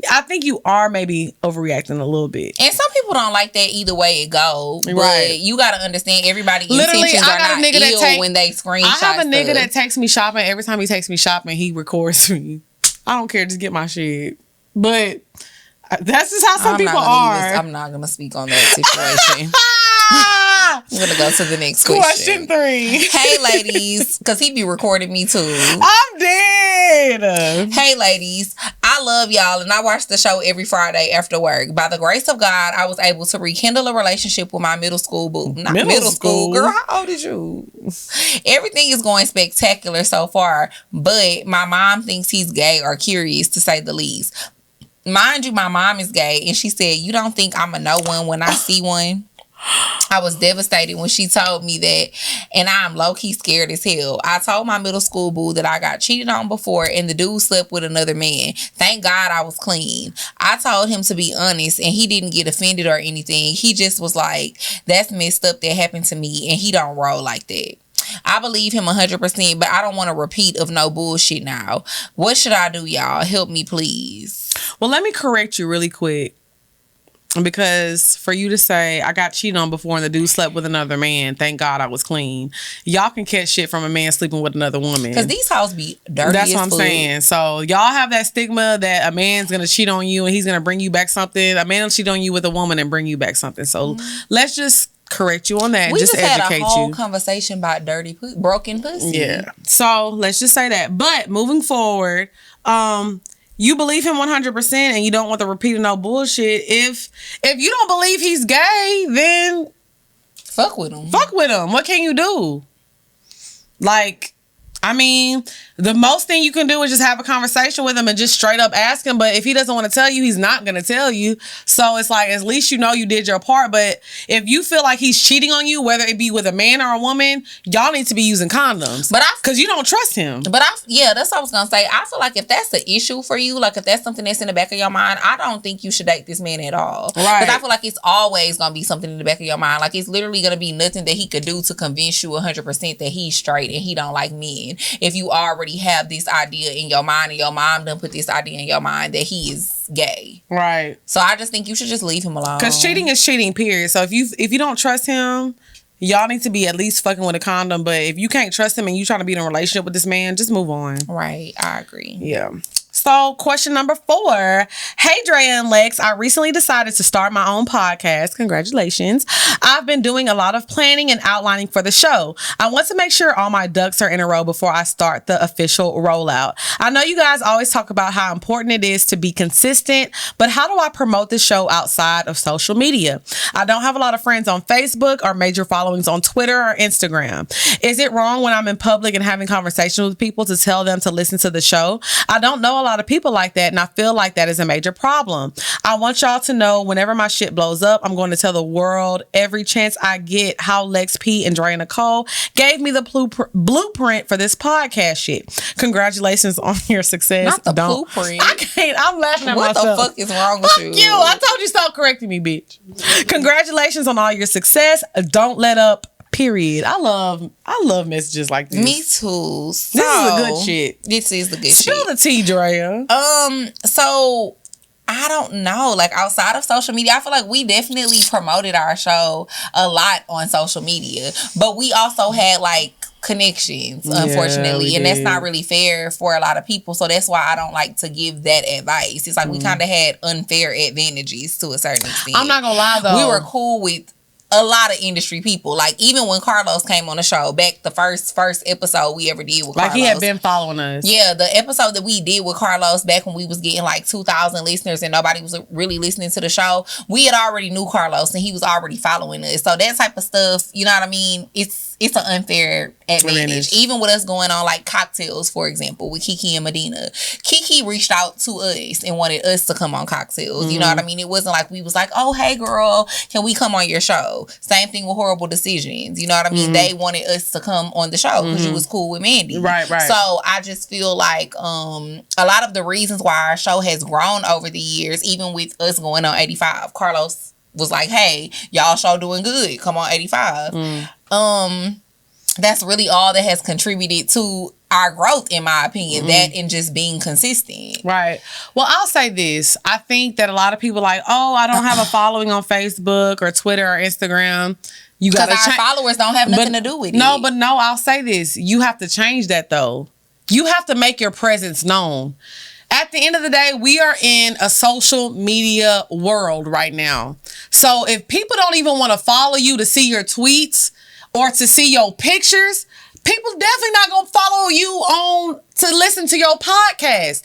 I think you are maybe overreacting a little bit. And some people don't like that either way it go. But right. You got to understand everybody's literally, intentions are not ill when they screenshot I have a nigga stuff. that texts me shopping. Every time he takes me shopping, he records me. I don't care. Just get my shit. But that's just how some people are. I'm not going to speak on that situation. I'm going to go to the next question. Question 3. Hey, ladies, because he be recording me too. I'm dead. Hey, ladies, I love y'all and I watch the show every Friday after work. By the grace of God, I was able to rekindle a relationship with my middle school boo. Not middle school. Girl, how old is you? Everything is going spectacular so far, but my mom thinks he's gay or curious, to say the least. Mind you, my mom is gay, and she said, "You don't think I'm a know one when I see one?" I was devastated when she told me that, and I'm low-key scared as hell. I told my middle school boo that I got cheated on before and the dude slept with another man. Thank God I was clean. I told him to be honest, and he didn't get offended or anything. He just was like, that's messed up that happened to me, and he don't roll like that. I believe him 100%, but I don't want a repeat of no bullshit now. What should I do, y'all? Help me, please. Well, let me correct you really quick. Because for you to say, I got cheated on before and the dude slept with another man, thank God I was clean. Y'all can catch shit from a man sleeping with another woman. Because these hoes be dirty. That's what I'm saying. So y'all have that stigma that a man's going to cheat on you and he's going to bring you back something. A man will cheat on you with a woman and bring you back something. So let's just correct you on that. We just educate had a whole you. Conversation about broken pussy. Yeah. So let's just say that. But moving forward, you believe him 100% and you don't want the repeat of no bullshit. If you don't believe he's gay, then fuck with him. Fuck with him. What can you do? Like, I mean, the most thing you can do is just have a conversation with him and just straight up ask him. But if he doesn't want to tell you, he's not going to tell you. So it's like, at least you know you did your part. But if you feel like he's cheating on you, whether it be with a man or a woman, y'all need to be using condoms. But because you don't trust him. But that's what I was going to say. I feel like if that's the issue for you, like if that's something that's in the back of your mind, I don't think you should date this man at all. Right. Because I feel like it's always going to be something in the back of your mind. Like it's literally going to be nothing that he could do to convince you 100% that he's straight and he don't like men. If you already have this idea in your mind and your mom done put this idea in your mind that he is gay. Right. So I just think you should just leave him alone. Because cheating is cheating, period. So if you don't trust him, y'all need to be at least fucking with a condom. But if you can't trust him and you trying to be in a relationship with this man, just move on. Right. I agree. Yeah. So, question number 4. Hey, Drea and Lex. I recently decided to start my own podcast. Congratulations. I've been doing a lot of planning and outlining for the show. I want to make sure all my ducks are in a row before I start the official rollout. I know you guys always talk about how important it is to be consistent, but how do I promote the show outside of social media? I don't have a lot of friends on Facebook or major followings on Twitter or Instagram. Is it wrong when I'm in public and having conversations with people to tell them to listen to the show? I don't know a lot of people like that, and I feel like that is a major problem. I want y'all to know whenever my shit blows up, I'm going to tell the world every chance I get how Lex P and Dre Nicole gave me the blueprint for this podcast shit. Congratulations on your success. Not the blueprint. I can't. I'm laughing at myself. What the fuck is wrong with you? Fuck you. I told you stop correcting me, bitch. Congratulations on all your success. Don't let up. Period. I love messages like this. Me too. So, this is the good shit. This is the good shit. Spill the tea, Drea. So I don't know. Like outside of social media, I feel like we definitely promoted our show a lot on social media, but we also had like connections, unfortunately, and that's not really fair for a lot of people. So that's why I don't like to give that advice. It's like we kind of had unfair advantages to a certain extent. I'm not gonna lie though. We were cool with a lot of industry people. Like even when Carlos came on the show back, the first episode we ever did with Carlos. Like he had been following us. Yeah, the episode that we did with Carlos back when we was getting like 2,000 listeners and nobody was really listening to the show, we had already knew Carlos and he was already following us. So that type of stuff, you know what I mean? It's an unfair advantage. Even with us going on like cocktails, for example, with Kiki and Medina. Kiki reached out to us and wanted us to come on cocktails. You know what I mean? It wasn't like we was like, oh, hey girl, can we come on your show? Same thing with Horrible Decisions. You know what I mean? They wanted us to come on the show because you was cool with Mandy. Right. So I just feel like a lot of the reasons why our show has grown over the years, even with us going on 85, Carlos was like, hey, y'all show doing good. Come on 85. that's really all that has contributed to our growth, in my opinion. That and just being consistent. Right. Well, I'll say this. I think that a lot of people like, oh, I don't have a following on Facebook or Twitter or Instagram. You got because our followers don't have nothing to do with it. No, I'll say this. You have to change that though. You have to make your presence known. At the end of the day, we are in a social media world right now. So if people don't even want to follow you to see your tweets or to see your pictures, people definitely not going to follow you on to listen to your podcast.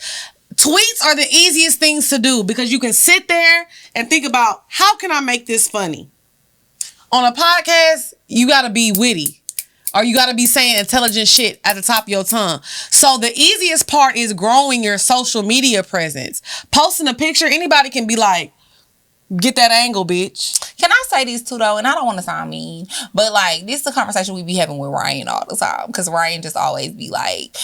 Tweets are the easiest things to do because you can sit there and think about, how can I make this funny? On a podcast, you got to be witty. Or you got to be saying intelligent shit at the top of your tongue. So the easiest part is growing your social media presence. Posting a picture, anybody can be like, get that angle, bitch. Can I say this too, though? And I don't want to sound mean, but like, this is a conversation we be having with Ryan all the time. Because Ryan just always be like,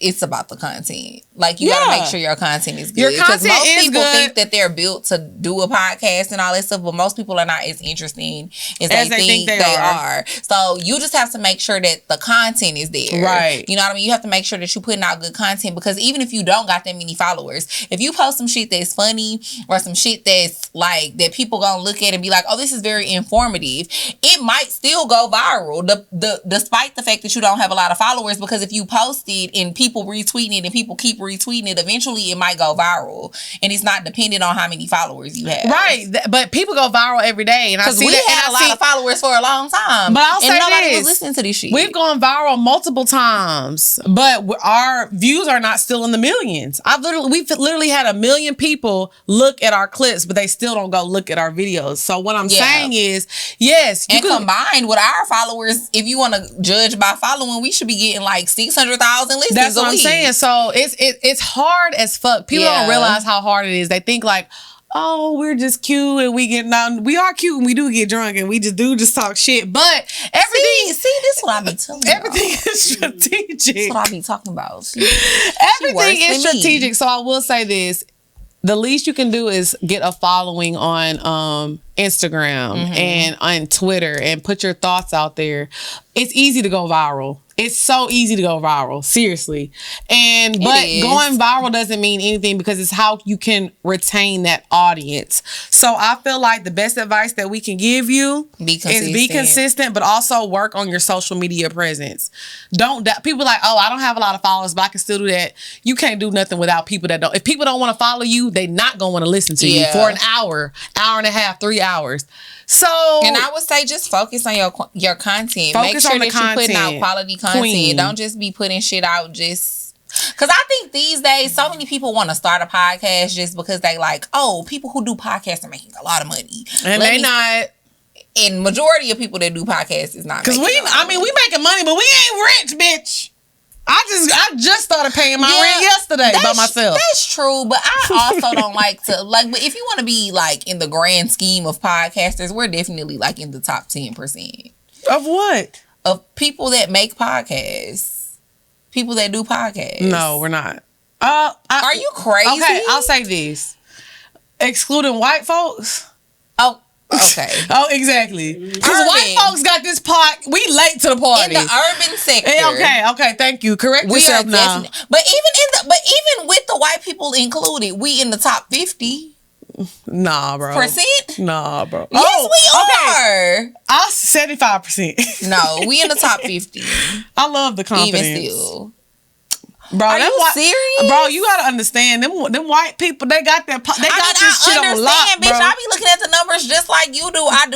it's about the content. Like, you gotta make sure your content is good. Your content because most is people good. think that they're built to do a podcast and all that stuff, but most people are not as interesting as they think they are. So you just have to make sure that the content is there. Right. You know what I mean? You have to make sure that you're putting out good content, because even if you don't got that many followers, if you post some shit that's funny or some shit that's like, that people gonna look at and be like, oh, this is very informative, it might still go viral, despite the fact that you don't have a lot of followers, because if you post it and people retweeting it and people keep retweeting it, eventually it might go viral, and it's not dependent on how many followers you have. Right, but people go viral every day, and because we had a lot of followers for a long time, but I'll say nobody was listening to this shit. We've gone viral multiple times, but our views are not still in the millions. We've literally had 1 million people look at our clips, but they still don't go look at our videos. So what I'm saying is, yes, and combined with our followers, if you want to judge by following, we should be getting like 600,000 listens. That's what I'm saying. So it's hard as fuck. People don't realize how hard it is. They think like, oh, we're just cute and we get down. We are cute and we do get drunk and we just talk shit. But everything, this is what I be telling you. Everything is strategic. That's what I be talking about. Everything is strategic. So I will say this. The least you can do is get a following on Instagram and on Twitter and put your thoughts out there. It's easy to go viral. It's so easy to go viral, seriously. But going viral doesn't mean anything, because it's how you can retain that audience. So I feel like the best advice that we can give you is be consistent, but also work on your social media presence. People like, oh, I don't have a lot of followers, but I can still do that. You can't do nothing without people that don't. If people don't want to follow you, they not going to want to listen to you for an hour and a half, 3 hours. So, and I would say just focus on your content. Make sure that you're putting out quality content. Queen. Don't just be putting shit out just because I think these days so many people want to start a podcast just because they like, oh, people who do podcasts are making a lot of money. And they not. And majority of people that do podcasts is not. Because we making money, but we ain't rich, bitch. I just started paying my rent yesterday by myself. That's true, but I also don't like to but if you want to be like in the grand scheme of podcasters, we're definitely like in the top 10%. Of what? Of people that make podcasts. People that do podcasts. No, we're not. Are you crazy? Okay, I'll say this. Excluding white folks. Oh, okay. Oh, exactly. Because white folks got this we late to the party. In the urban sector. Okay, thank you. Correct yourself now. But even with the white people included, we in the top 50. Nah, bro. Percent? Nah, bro. Yes, we are. I'll 75%. No, we in the top 50. I love the confidence. Even still. Bro, are you serious? Bro, you gotta understand them white people. They got that. They got this shit on lock, bitch. bro. I be looking at the numbers just like you do. I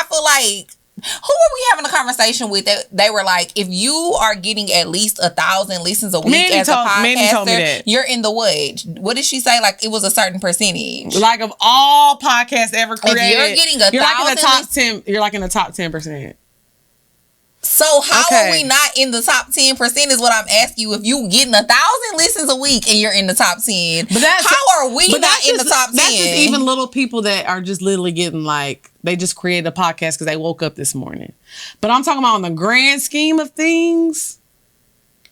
feel like. Who were we having a conversation with? That they were like, if you are getting at least 1,000 listens a week as a podcaster, you're in the what? What did she say? Like it was a certain percentage. Like of all podcasts ever created, if you're getting 1,000, you're like in the top 10. You're like in the top 10%. So how are we not in the top 10% is what I'm asking you. If you getting 1,000 listens a week and you're in the top 10, how are we not in the top 10? That's just even little people that are just literally getting like, they just created a podcast because they woke up this morning. But I'm talking about on the grand scheme of things.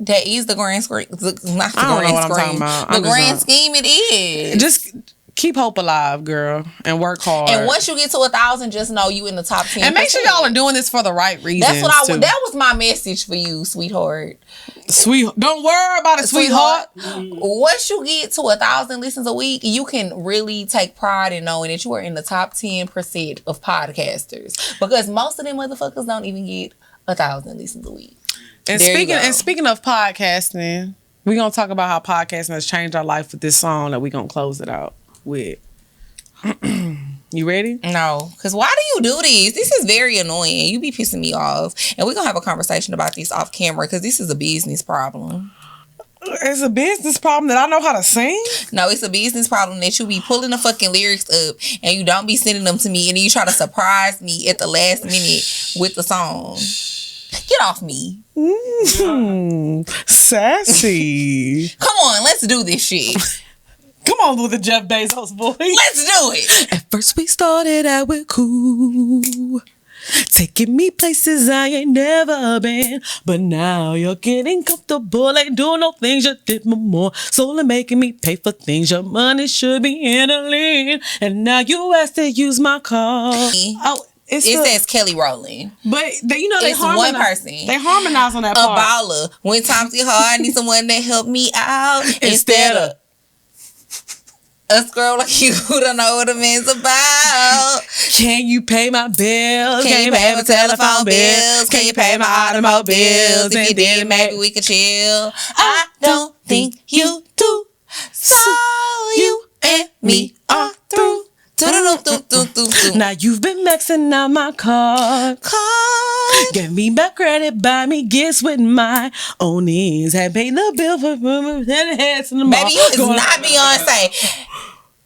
That is the grand scheme. Not the I don't grand know what scheme. I'm talking about. The grand scheme it is. Just keep hope alive, girl, and work hard. And once you get to 1,000, just know you in the top 10. And make sure y'all are doing this for the right reasons. That's what that was my message for you, sweetheart. Don't worry about it, sweetheart. Once you get to 1,000 listens a week, you can really take pride in knowing that you are in the top 10% of podcasters. Because most of them motherfuckers don't even get 1,000 listens a week. And speaking of podcasting, we're gonna talk about how podcasting has changed our life with this song that we're gonna close it out with. You ready? No, because why do you do this? This is very annoying. You be pissing me off. And we're going to have a conversation about this off camera because this is a business problem. It's a business problem that I know how to sing? No, it's a business problem that you be pulling the fucking lyrics up and you don't be sending them to me and then you try to surprise me at the last minute with the song. Get off me. Sassy. Come on, let's do this shit. Come on with the Jeff Bezos voice. Let's do it. At first we started out with cool, taking me places I ain't never been. But now you're getting comfortable, ain't doing no things you did more. Slowly making me pay for things your money should be handling. And now you ask to use my car. Oh, it says Kelly Rowland. But they it's one person. They harmonize on that part. A baller. When times get hard, I need someone that help me out instead of a girl like you who don't know what a man's about. Can you pay my bills? Can you pay my telephone bills? Can you pay my automobiles? If you did, maybe we could chill. I don't think you do. So you and me are through. Now you've been maxing out my card. Give me back credit, buy me gifts with my own ends. Had paid the bill for heads in the mall. Baby, you is not Beyonce.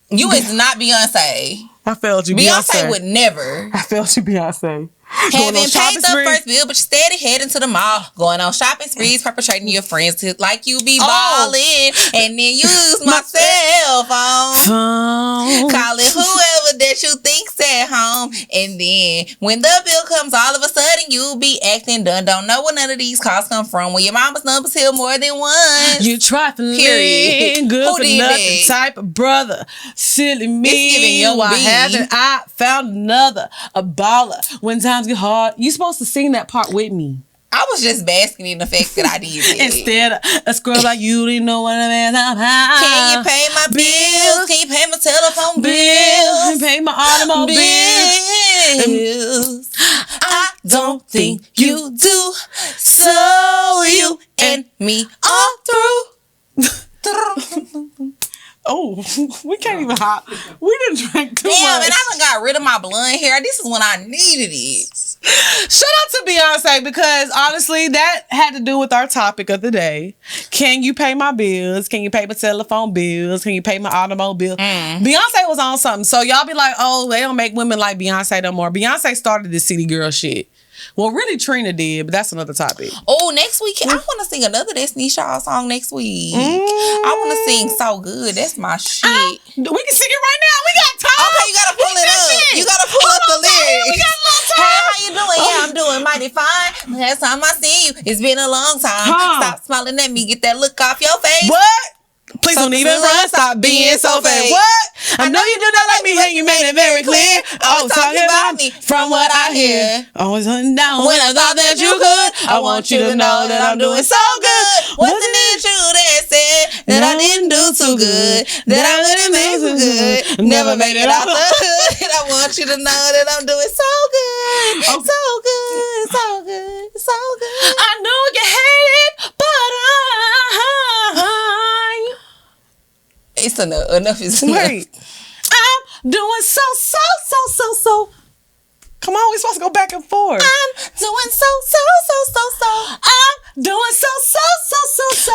You is not Beyonce. I failed you, Beyonce. Beyonce would never. I failed you, Beyonce. Haven't paid the first bill, but you steady heading to the mall, going on shopping sprees, perpetrating your friends like you be balling, and then use my cell phone, calling whoever that you think's at home, and then when the bill comes, all of a sudden you be acting done. Don't know where none of these calls come from. When your mama's numbers hit more than once, you trifling, period. Good Who for did nothing that? type of brother, silly me. Why haven't I found another a baller? When times get hard, you supposed to sing that part with me. I was just basking in the fact that I did it. Instead of a scrub like you didn't know what I mean. Can you pay my bills? Can you pay my telephone bills? Can you pay my automobile bills? I don't think you do. So you and me are through. Oh, we can't even hop. We didn't drink too much. Damn, and I done got rid of my blonde hair. This is when I needed it. Shout out to Beyonce because honestly, that had to do with our topic of the day. Can you pay my bills? Can you pay my telephone bills? Can you pay my automobile? Beyonce was on something. So y'all be like, oh, they don't make women like Beyonce no more. Beyonce started this city girl shit. Well, really, Trina did, but that's another topic. Oh, next week, I want to sing another Destiny Child song next week. I want to sing So Good. That's my shit. We can sing it right now. We got time. Okay, you got to pull it up. You got to pull up the lyrics. We got a little time. Hey, how you doing? Yeah, I'm doing mighty fine. Last time I seen you, it's been a long time. Stop smiling at me. Get that look off your face. What? Please don't even run. Stop being so fake. What? I know you do not like me when you made it very clear. Oh, talking about me from what I hear. Always hunting down when I thought that you could. I want you to know that I'm doing so good. Wasn't it you that said that I didn't do too good? That I wouldn't make so good. Never made it out the hood. I want you to know that I'm doing so good. So good. So good. So good. I know you hate it, but it's enough. Enough is enough. Wait. I'm doing so. Come on, we're supposed to go back and forth. I'm doing so. I'm doing so.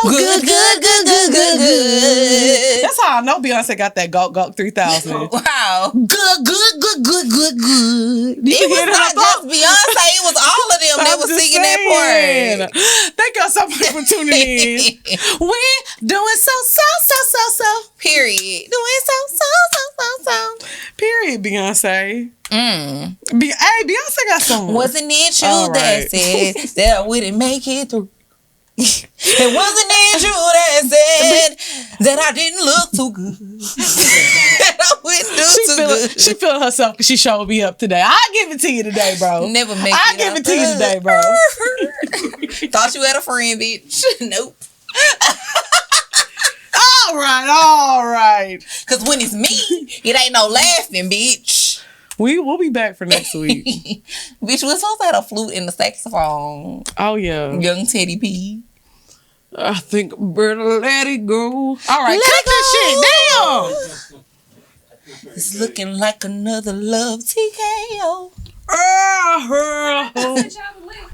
Good. That's how I know Beyonce got that Gawk 3000. Wow. Good. It was not just Beyonce. It was all of them that was singing that part. Thank y'all so much for tuning in. We're doing so. Period. Doing so. Period, Beyonce. Hey, Beyonce got some. Wasn't it you that said that I wouldn't make it through? It wasn't it you that said that I didn't look too good. That I wouldn't do too good. She feeling herself because she showed me up today. I'll give it to you today, bro. Never make I'll give it to you today, bro. Thought you had a friend, bitch. Nope. All right. Because when it's me, it ain't no laughing, bitch. We'll be back for next week. Bitch, we're supposed to have a flute and a saxophone. Oh, yeah. Young Teddy P. I think I better let it go. All right, Let cut this shit down. It's looking like another love TKO. Uh-huh. I sent y'all the link.